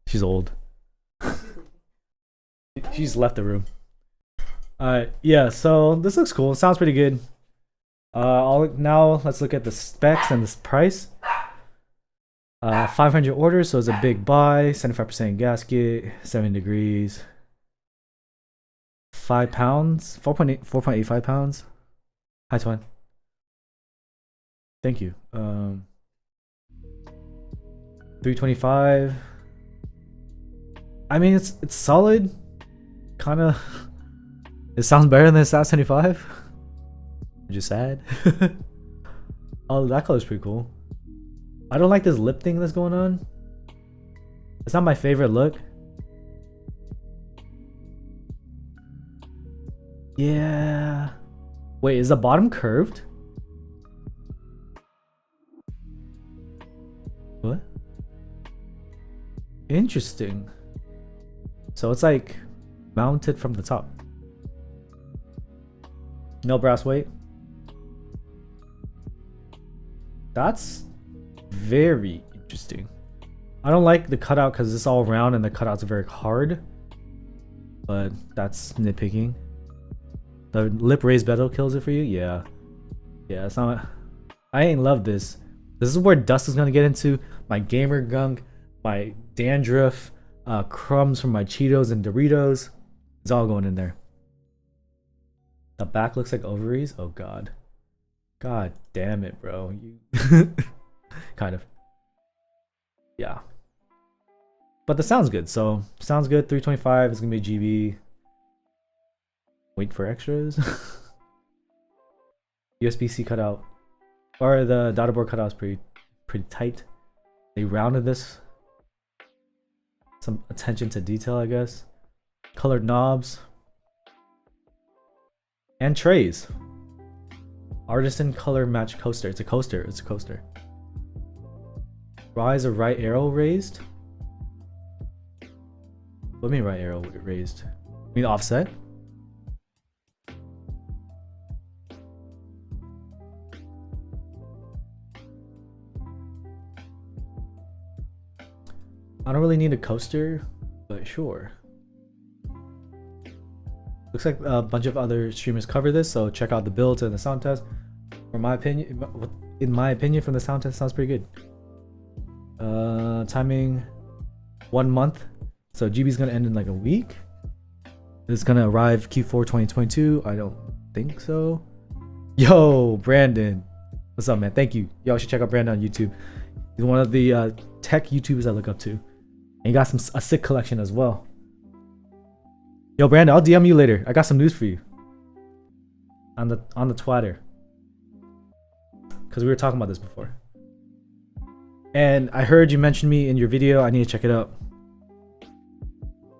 She's old. She's left the room. Yeah, so this looks cool. Sounds pretty good. Now let's look at the specs and this price. 500 orders, so it's a big buy. 75% gasket, 7 degrees. 5 pounds, 4.85 pounds. Hi, Twine. Thank you. 325. I mean, it's solid. Kind of. It sounds better than the SAS 75. I'm just sad. Oh, that color's pretty cool. I don't like this lip thing that's going on. It's not my favorite look. Yeah. Wait, is the bottom curved? What? Interesting. So it's like mounted from the top. No brass weight. That's very interesting. I don't like the cutout because it's all round and the cutouts are very hard. But that's nitpicking. The lip raised bezel kills it for you? Yeah. Yeah, it's not. I ain't love this. This is where dust is gonna get into. My gamer gunk, my dandruff, crumbs from my Cheetos and Doritos. It's all going in there. The back looks like ovaries. Oh god. God damn it, bro. You kind of. Yeah. But the sound's good. So sounds good. 325 is gonna be GB. Wait for extras. USB-C cutout. Or the data board cutout's pretty tight. They rounded this. Some attention to detail, I guess. Colored knobs. And trays. Artisan color match coaster. It's a coaster. It's a coaster. Rise of right arrow raised? What do you mean right arrow raised? You mean offset? I don't really need a coaster, but sure. Looks like a bunch of other streamers cover this, so check out the builds and the sound test. In my opinion, from the sound test, sounds pretty good. Timing 1 month, so GB's gonna end in like a week. It's gonna arrive Q4 2022. I don't think so. Yo, Brandon, what's up, man? Thank you. Y'all should check out Brandon on YouTube. He's one of the tech YouTubers I look up to. And he got a sick collection as well. Yo, Brandon, I'll DM you later. I got some news for you. On the Twitter. Because we were talking about this before. And I heard you mention me in your video. I need to check it out.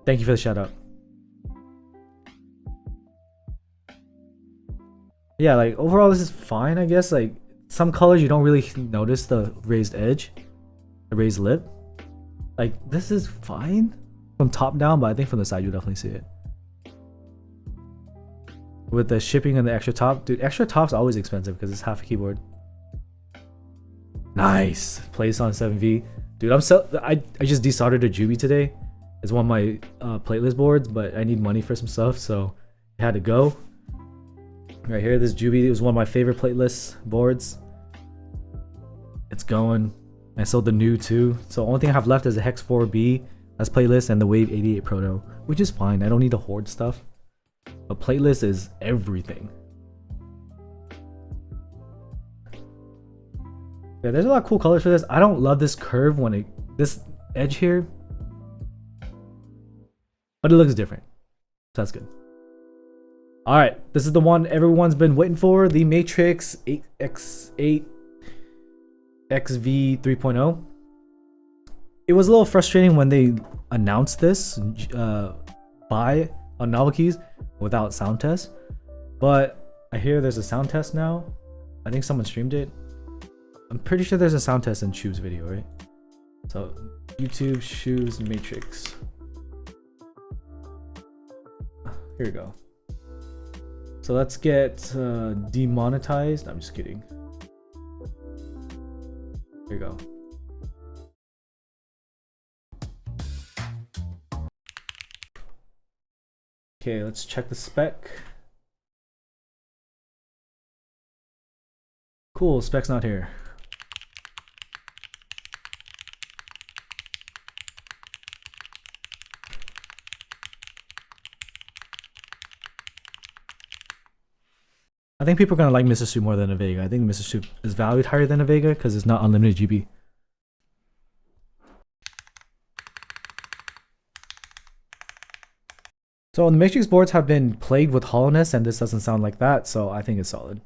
Thank you for the shout out. Yeah, like overall this is fine, I guess. Like some colors you don't really notice the raised edge, the raised lip. Like this is fine from top down, but I think from the side you definitely see it. with the shipping and the extra top. Dude, extra top's always expensive because it's half a keyboard. Nice. Place on 7V. Dude, I just desoldered a Juby today. It's one of my plateless boards, but I need money for some stuff, so it had to go. Right here, this Juby was one of my favorite plateless boards. It's going. I sold the new too. So the only thing I have left is the Hex 4B as playlist and the Wave 88 Proto, which is fine. I don't need to hoard stuff. But playlist is everything. Yeah, there's a lot of cool colors for this. I don't love this curve when this edge here, but it looks different. So that's good. All right, this is the one everyone's been waiting for, the Matrix 8X8 XV 3.0. It was a little frustrating when they announced this buy on novel keys without sound test, but I hear there's a sound test now. I think someone streamed it. I'm pretty sure there's a sound test in Shoes video, right? So YouTube Shoes Matrix. Here we go. So let's get demonetized. I'm just kidding. Here we go. Okay, let's check the spec. Cool, spec's not here. I think people are gonna like Mr. Soup more than a Vega. I think Mr. Soup is valued higher than a Vega because it's not unlimited GB. So the Matrix boards have been plagued with hollowness, and this doesn't sound like that, so I think it's solid.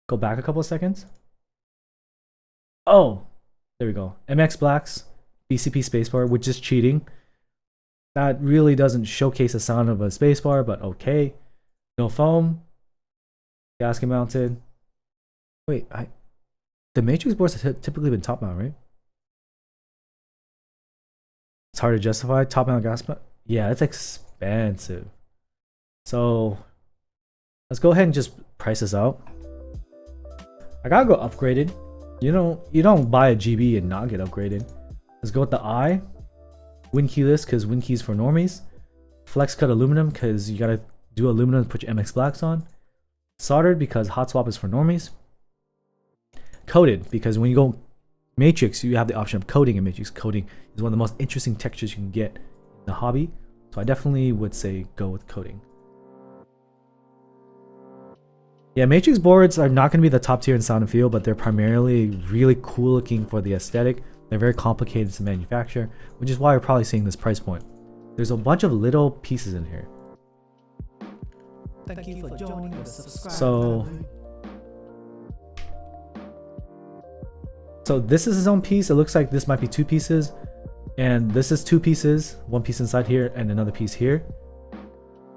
Go back a couple of seconds. Oh, there we go. MX Blacks, BCP spacebar, which is cheating. That really doesn't showcase the sound of a spacebar, but okay. No foam. Gasket mounted. Wait, the Matrix boards have typically been top mount, right? It's hard to justify top mount gasket. Yeah, it's expensive. So let's go ahead and just price this out. I gotta go upgraded. You don't buy a GB and not get upgraded. Let's go with the I. Win keyless because win keys for normies. Flex cut aluminum because you gotta do aluminum to put your MX Blacks on. Soldered because hot swap is for normies. Coated because when you go Matrix, you have the option of coating in Matrix. Coating is one of the most interesting textures you can get in the hobby. So I definitely would say go with coating. Yeah, Matrix boards are not going to be the top tier in sound and feel, but they're primarily really cool looking for the aesthetic. They're very complicated to manufacture, which is why you're probably seeing this price point. There's a bunch of little pieces in here. Thank you for joining the subscribe So this is his own piece. It looks like this might be two pieces. And this is two pieces. One piece inside here and another piece here.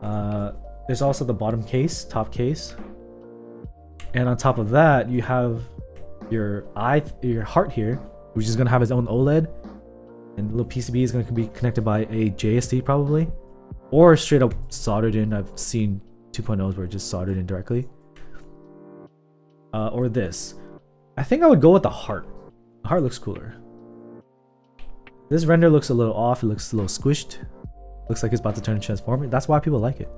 There's also the bottom case, top case. And on top of that, you have your heart here, which is going to have its own OLED. And the little PCB is going to be connected by a JST probably. Or straight up soldered in. I've seen 2.0s where it's just soldered in directly. Or this. I think I would go with the heart. The heart looks cooler. This render looks a little off. It looks a little squished. Looks like it's about to turn into Transformer. That's why people like it.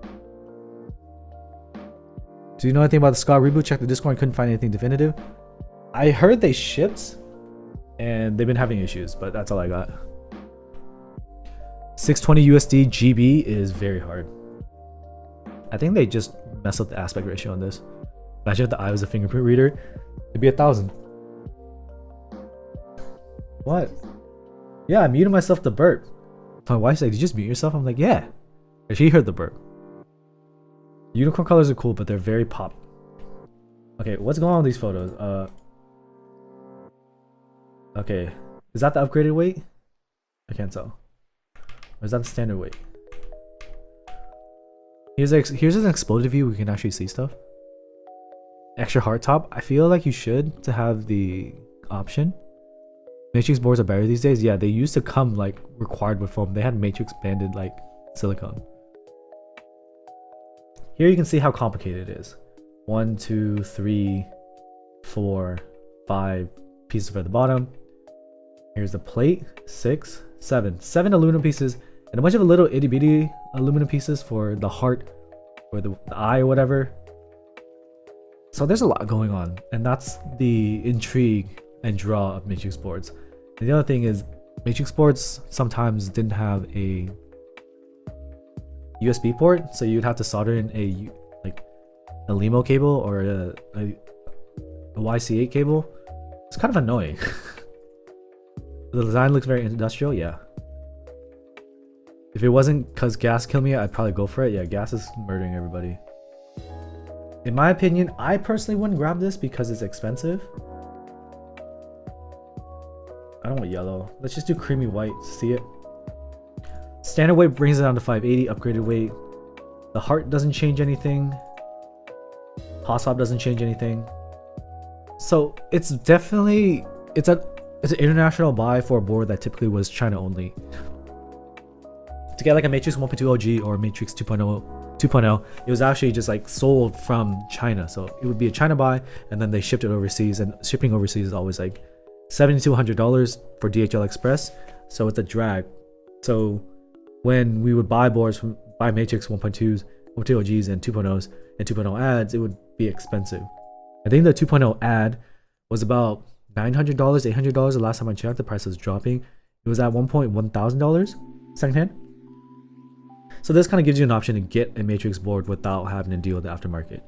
Do you know anything about the Scott reboot? Check the Discord. I couldn't find anything definitive. I heard they shipped and they've been having issues, but that's all I got. 620 USD GB is very hard. I think they just messed up the aspect ratio on this. Imagine if the eye was a fingerprint reader. It'd be 1,000. What? Yeah, I muted myself to burp. My wife's like, did you just mute yourself? I'm like, yeah. And she heard the burp. Unicorn colors are cool, but they're very pop. Okay, what's going on with these photos? Okay. Is that the upgraded weight? I can't tell. Or is that the standard weight? Here's an exploded view. We can actually see stuff. Extra hard top. I feel like you should to have the option. Matrix boards are better these days. Yeah, they used to come like required with foam. They had Matrix banded like silicone. Here you can see how complicated it is. 1, 2, 3, 4, 5 pieces for the bottom. Here's the plate, 6, 7 aluminum pieces, and a bunch of little itty bitty aluminum pieces for the heart or the eye or whatever. So there's a lot going on, and that's the intrigue and draw of Matrix boards. And the other thing is, Matrix boards sometimes didn't have a USB port, so you'd have to solder in a LEMO cable or a YC8 cable. It's kind of annoying. The design looks very industrial, yeah. If it wasn't because gas killed me, I'd probably go for it. Yeah, gas is murdering everybody. In my opinion, I personally wouldn't grab this because it's expensive. I don't want yellow. Let's just do creamy white. See it? Standard weight brings it down to 580. Upgraded weight. The heart doesn't change anything. Hot swap doesn't change anything. So it's definitely it's an international buy for a board that typically was China only. To get like a Matrix 1.2 OG or Matrix 2.0, it was actually just like sold from China. So it would be a China buy, and then they shipped it overseas, and shipping overseas is always like $70 to $100 for DHL Express. So it's a drag. So when we would buy boards from Matrix 1.2s, 1.2 OGs and 2.0s and 2.0 ads, it would be expensive. I think the 2.0 ad was about $900, $800 the last time I checked. The price was dropping. It was at $1,000 secondhand. So this kind of gives you an option to get a Matrix board without having to deal with the aftermarket.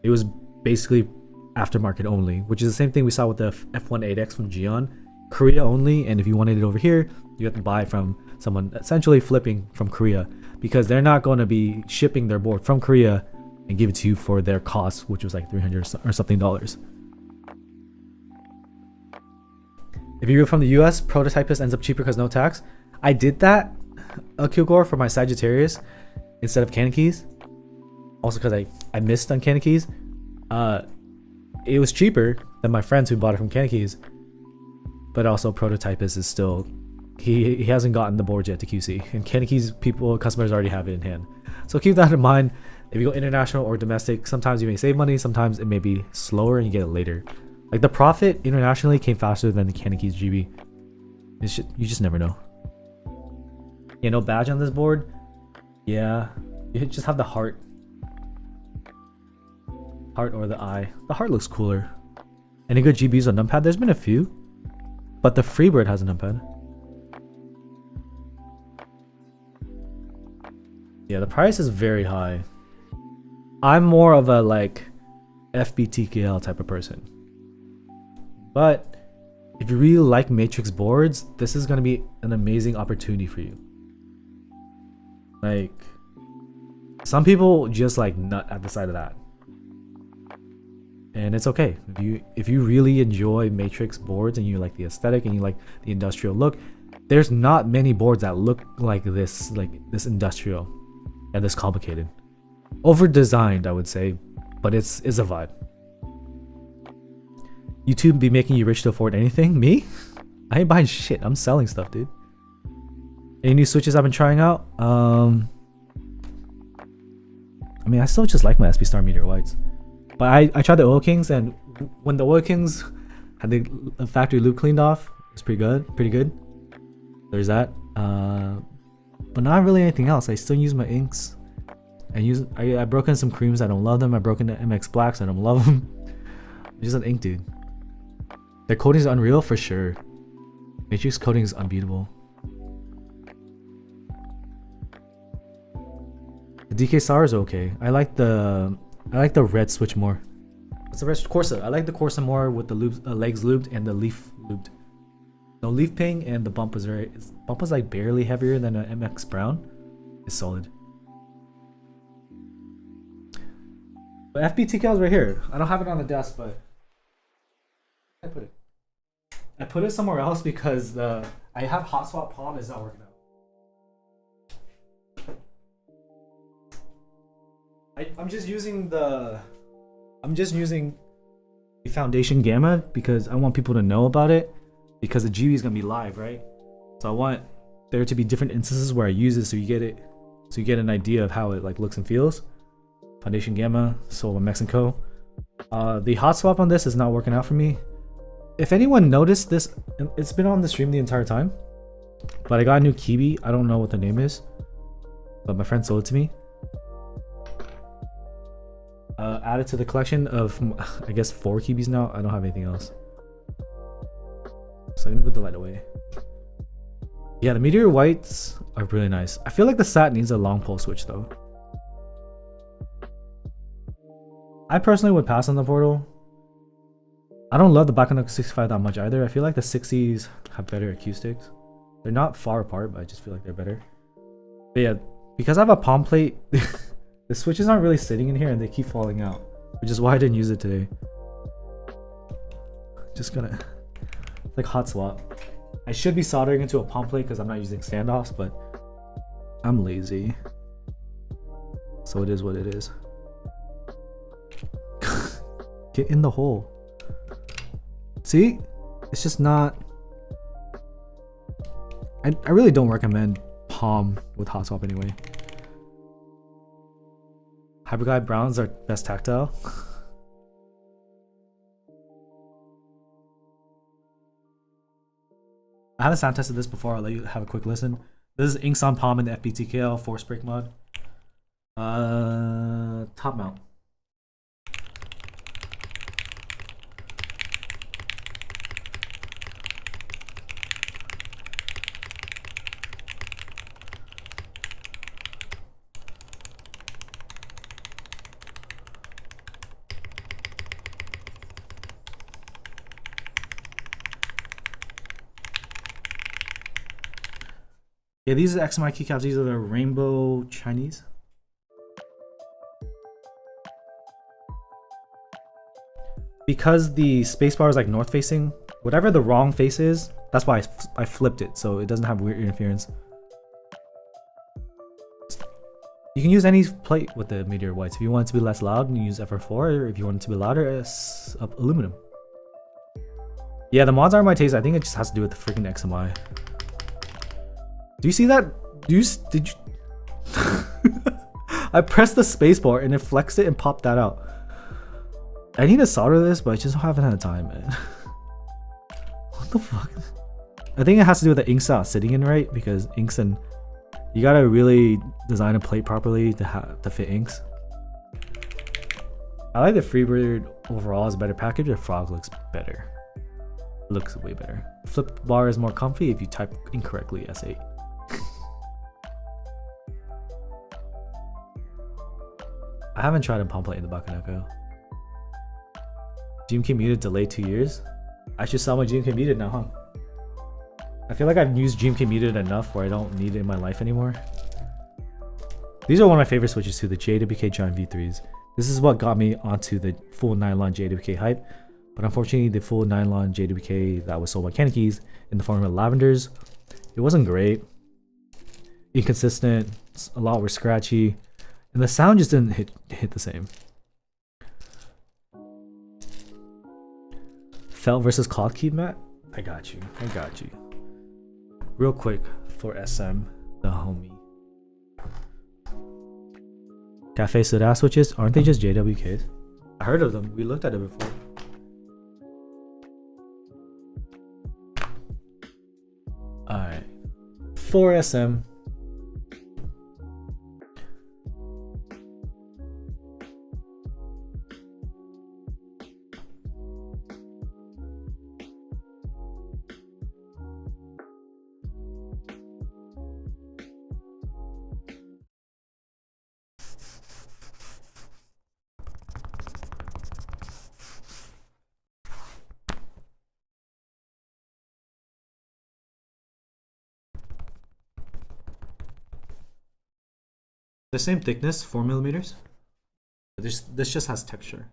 It was basically aftermarket only, which is the same thing we saw with the F18X from Gion. Korea only, and if you wanted it over here, you have to buy it from someone essentially flipping from Korea, because they're not going to be shipping their board from Korea and give it to you for their cost, which was like $300 or something dollars. If you're from the US, Prototypist ends up cheaper because no tax. I did that a Kilgore for my Sagittarius instead of Canon Keys, also because I missed on Canon Keys. It was cheaper than my friends who bought it from Canon Keys, but also Prototypist is still he hasn't gotten the board yet to QC, and Canon Keys customers already have it in hand. So keep that in mind. If you go international or domestic, sometimes you may save money, sometimes it may be slower and you get it later. Like the profit internationally came faster than the Canon Keys GB. You just never know. Yeah, no badge on this board. Yeah, you just have the heart or the eye. The heart looks cooler. Any good GBs on numpad? There's been a few, but the Freebird has a numpad. Yeah, the price is very high. I'm more of a like FBTKL type of person, but if you really like Matrix boards, this is going to be an amazing opportunity for you. Like, some people just like nut at the sight of that, and it's okay. If you really enjoy Matrix boards and you like the aesthetic and you like the industrial look, there's not many boards that look like this industrial and this complicated. Over designed, I would say, but it's a vibe. YouTube be making you rich to afford anything? Me? I ain't buying shit. I'm selling stuff, dude. Any new switches I've been trying out? I mean, I still just like my SP Star Meteor Whites, but I tried the Oil Kings, and when the Oil Kings had the factory loop cleaned off, it's pretty good. There's that. But not really anything else. I still use my inks. I broke in some creams. I don't love them. I broke into MX Blacks. I don't love them. I'm just an ink dude. Their coating is unreal for sure. Matrix coating is unbeatable. The DK Sour is okay. I like the red switch more. What's the rest? Corsa. I like the Corsa more with the loops, legs looped and the leaf looped. No leaf ping, and the bump was like barely heavier than an MX Brown. It's solid. But FBTK is right here. I don't have it on the desk, but I put it somewhere else because I have hot swap palm is not working out. I'm just using the Foundation Gamma because I want people to know about it, because the GB is gonna be live, right? So I want there to be different instances where I use it, so you get an idea of how it like looks and feels. Foundation Gamma, Solar Mexico. The hot swap on this is not working out for me. If anyone noticed this, it's been on the stream the entire time. But I got a new kiwi. I don't know what the name is, but my friend sold it to me. Added to the collection of, I guess, 4 kiwis now. I don't have anything else. So let me put the light away. Yeah, the Meteor Whites are really nice. I feel like the SAT needs a long pole switch though. I personally would pass on the portal. I don't love the Bacchanal 65 that much either. I feel like the 60s have better acoustics. They're not far apart, but I just feel like they're better. But yeah, because I have a palm plate, the switches aren't really sitting in here and they keep falling out, which is why I didn't use it today. Just gonna, like hot swap. I should be soldering into a palm plate because I'm not using standoffs, but I'm lazy. So it is what it is. Get in the hole. See? It's just not... I really don't recommend palm with hot swap anyway. Hyperglide Browns are best tactile. I haven't sound tested this before. I'll let you have a quick listen. This is Inks on Palm in the FBTKL Force Break mod. Top mount. Yeah, these are XMI keycaps. These are the Rainbow Chinese. Because the spacebar is like north facing, whatever the wrong face is, that's why I flipped it so it doesn't have weird interference. You can use any plate with the Meteor Whites. If you want it to be less loud, you use FR4, or if you want it to be louder, it's aluminum. Yeah, the mods aren't my taste. I think it just has to do with the freaking XMI. Do you see that? Did you? I pressed the spacebar and it flexed it and popped that out. I need to solder this, but I just haven't had time, man. What the fuck? I think it has to do with the inks not sitting in right, because inks and you gotta really design a plate properly to fit inks. I like the Freebird overall is a better package. The Frog looks better. Looks way better. Flip bar is more comfy if you type incorrectly S8. I haven't tried a palm plate in the Bakaneko. GMK Muted delayed 2 years. I should sell my GMK Muted now, huh? I feel like I've used GMK Muted enough where I don't need it in my life anymore. These are one of my favorite switches too, the JWK Giant V3s. This is what got me onto the full nylon JWK hype, but unfortunately the full nylon JWK that was sold by Kanekys in the form of lavenders, it wasn't great. Inconsistent, a lot were scratchy, and the sound just didn't hit the same. Felt versus cloth key mat? I got you. Real quick for SM, the homie. Cafe Soda switches, aren't they just JWKs? I heard of them. We looked at it before. Alright. For SM. The same thickness, 4 millimeters. This just has texture.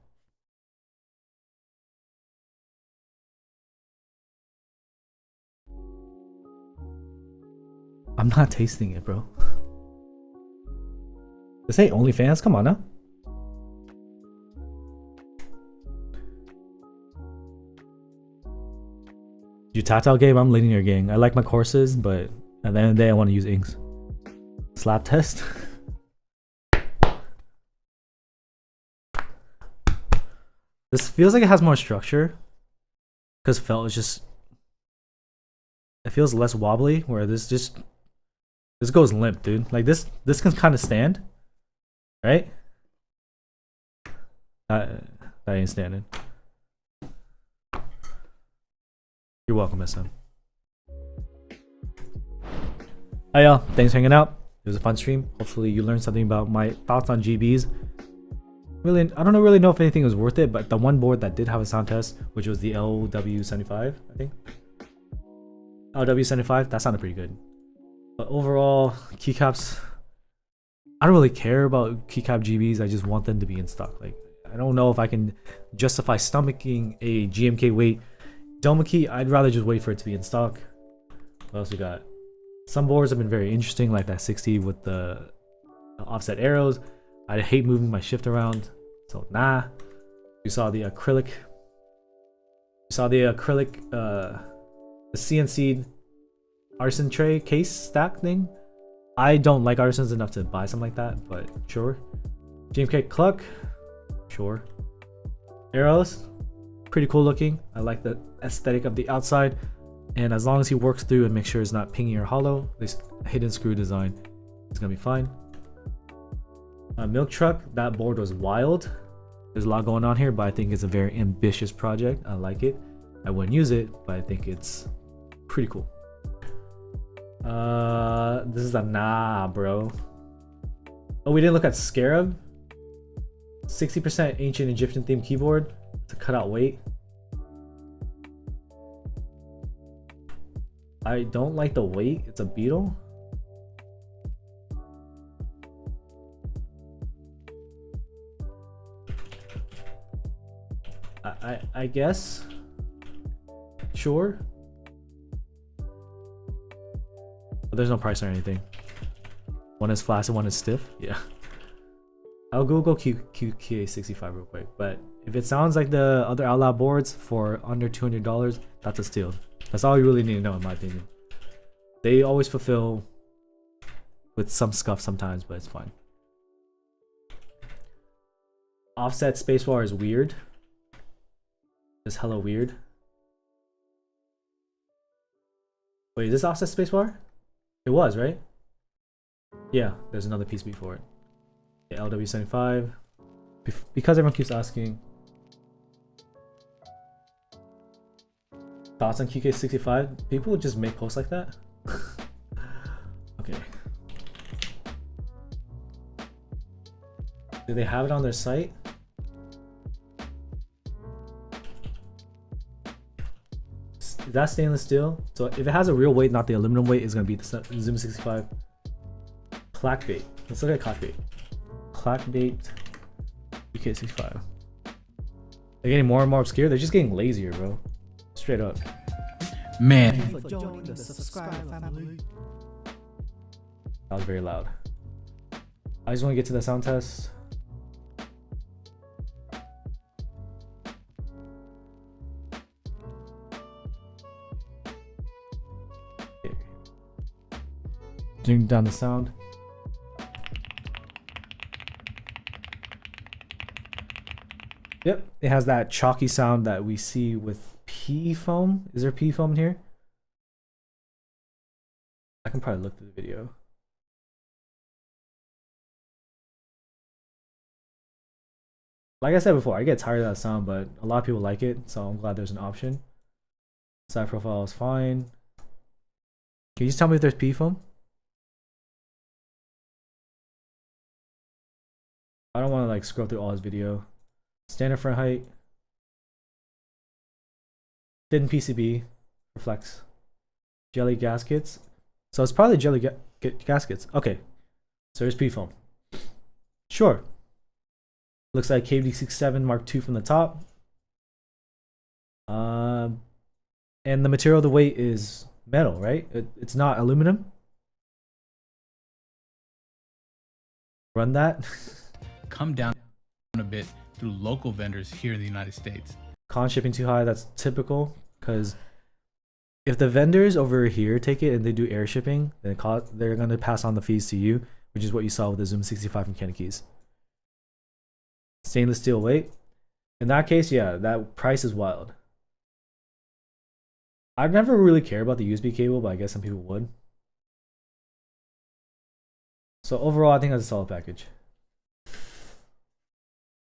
I'm not tasting it, bro. This ain't OnlyFans, come on now. You tactile game, I'm linear gang. I like my courses, but at the end of the day, I want to use inks. Slap test. This feels like it has more structure because felt is just, it feels less wobbly. Where this goes limp, dude. Like this can kind of stand, right? That ain't standing. You're welcome, SM. Hi y'all, thanks for hanging out. It was a fun stream. Hopefully you learned something about my thoughts on GBs. Really, I don't really know if anything was worth it, but the one board that did have a sound test, which was the LW75, I think. LW75, that sounded pretty good. But overall, keycaps, I don't really care about keycap GBs. I just want them to be in stock. Like, I don't know if I can justify stomaching a GMK weight Doma key. I'd rather just wait for it to be in stock. What else we got? Some boards have been very interesting, like that 60 with the offset arrows. I hate moving my shift around, so nah. You saw the acrylic. The CNC artisan tray case stack thing. I don't like artisans enough to buy something like that, but sure. GMK Cluck, sure. Arrows, pretty cool looking. I like the aesthetic of the outside, and as long as he works through and makes sure it's not pingy or hollow, this hidden screw design is gonna be fine. Milk truck, that board was wild. There's a lot going on here, but I think it's a very ambitious project. I like it. I wouldn't use it, but I think it's pretty cool. This is a nah, bro. Oh, we didn't look at Scarab. 60% ancient Egyptian themed keyboard. It's a cutout weight. I don't like the weight. It's a beetle. I guess. Sure. But there's no price or anything. One is flaccid, one is stiff. Yeah. I'll Google QKA65 real quick. But if it sounds like the other Outlaw boards for under $200, that's a steal. That's all you really need to know, in my opinion. They always fulfill with some scuff sometimes, but it's fine. Offset spacebar is weird. It's hella weird. Wait, is this offset spacebar? It was, right? Yeah, there's another piece before it. Yeah, LW75. Because everyone keeps asking. Thoughts on QK65? People would just make posts like that? Okay. Do they have it on their site? Is that stainless steel? So if it has a real weight, not the aluminum weight, it's gonna be the Zoom 65. Clack bait. Let's look at clack bait. Clack bait UK65. They're getting more and more obscure. They're just getting lazier, bro. Straight up. Man. Thank you for joining the subscriber family. That was very loud. I just want to get to the sound test. Okay. Turning down the sound. Yep, it has that chalky sound that we see with PE foam. Is there PE foam in here? I can probably look through the video. Like I said before, I get tired of that sound, but a lot of people like it, so I'm glad there's an option. Side profile is fine. Can you just tell me if there's PE foam? I don't want to like scroll through all his video. Standard front height. Thin PCB. Reflects. Jelly gaskets. So it's probably jelly gaskets. Okay. So there's P-foam. Sure. Looks like KD67 Mark II from the top. And the material of the weight is metal, right? It's not aluminum. Run that. Come down a bit through local vendors here in the United States. Con shipping too high, that's typical, because if the vendors over here take it and they do air shipping, then they're going to pass on the fees to you, which is what you saw with the Zoom 65 from Kennekeys. Stainless steel weight. In that case, yeah, that price is wild. I'd never really care about the USB cable, but I guess some people would. So overall, I think that's a solid package.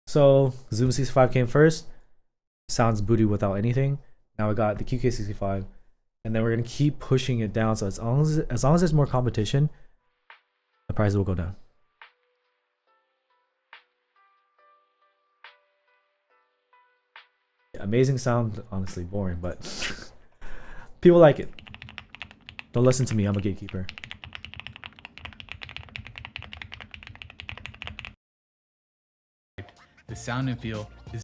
So Zoom 65 came first. Sounds booty without anything. Now we got the QK65, and then we're gonna keep pushing it down. So as long as there's more competition, the prices will go down. Amazing sound, honestly boring, but people like it. Don't listen to me, I'm a gatekeeper. The sound and feel is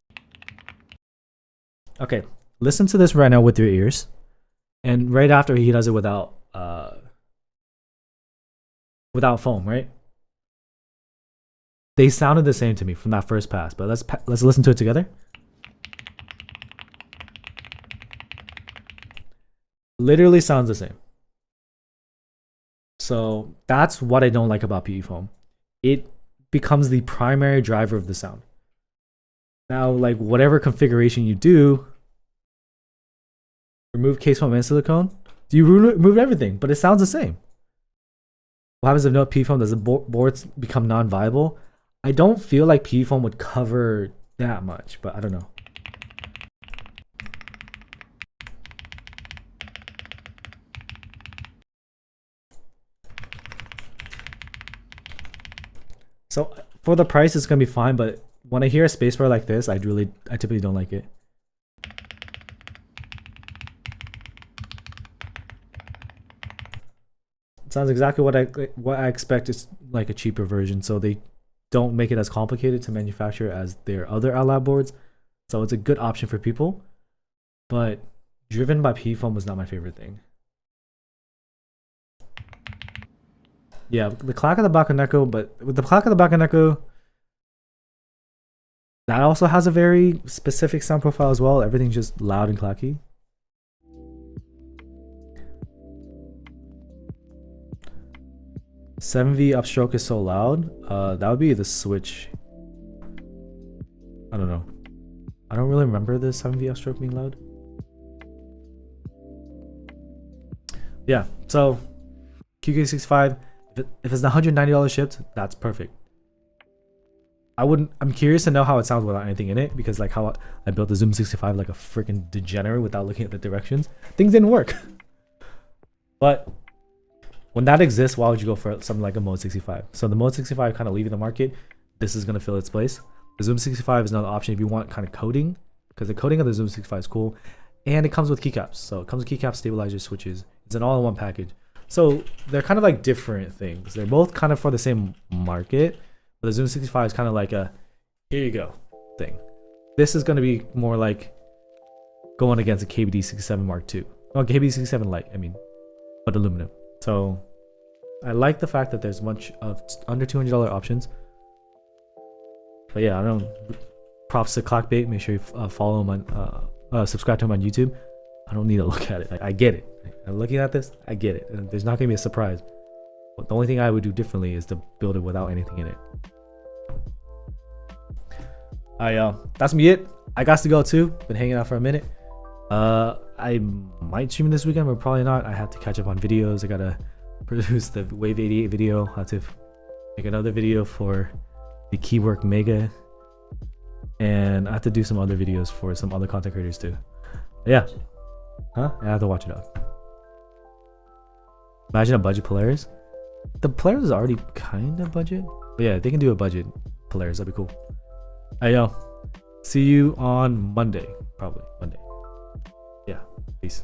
Okay, listen to this right now with your ears, and right after he does it without foam, right? They sounded the same to me from that first pass, but let's listen to it together. Literally sounds the same. So that's what I don't like about PE foam. It becomes the primary driver of the sound. Now, like whatever configuration you do, remove case foam and silicone, you remove everything, but it sounds the same. What happens if no PE foam? Does the boards become non-viable? I don't feel like PE foam would cover that much, but I don't know. So for the price, it's gonna be fine, but when I hear a spacebar like this, I typically don't like it. It sounds exactly what I expect is like a cheaper version, so they don't make it as complicated to manufacture as their other Allab boards. So it's a good option for people, but driven by PE foam was not my favorite thing. Yeah, the clack of the Bakaneko, but with the clack of the Bakaneko, that also has a very specific sound profile as well. Everything's just loud and clacky. $7V upstroke is so loud. That would be the switch. I don't know. I don't really remember the 7V upstroke being loud. Yeah, so QK65. If it's the $190 shipped, that's perfect. I'm curious to know how it sounds without anything in it, because like how I built the Zoom 65 like a freaking degenerate without looking at the directions. Things didn't work. But when that exists, why would you go for something like a Mode 65? So the Mode 65 kind of leaving the market, this is going to fill its place. The Zoom 65 is another option if you want kind of coding, because the coding of the Zoom 65 is cool. And it comes with keycaps. So it comes with keycaps, stabilizers, switches. It's an all-in-one package. So they're kind of like different things. They're both kind of for the same market. But the Zoom 65 is kind of like a, here you go thing. This is going to be more like going against a KBD 67 Mark II. Oh, KBD 67 Lite, I mean, but aluminum. So I like the fact that there's a bunch of under $200 options. But yeah, I don't know. Props to Clockbait. Make sure you follow him on, subscribe to him on YouTube. I don't need to look at it. I get it. I'm looking at this, I get it. And there's not gonna be a surprise. But the only thing I would do differently is to build it without anything in it. That's me it. I got to go too. Been hanging out for a minute. I might stream this weekend, but probably not. I have to catch up on videos. I gotta produce the Wave 88 video. I have to make another video for the Keywork Mega. And I have to do some other videos for some other content creators too. Yeah. Huh? I have to watch it out. Imagine a budget Polaris. The Polaris is already kind of budget. But yeah, they can do a budget Polaris. That'd be cool. Hey, yo. See you on Monday. Probably Monday. Yeah. Peace.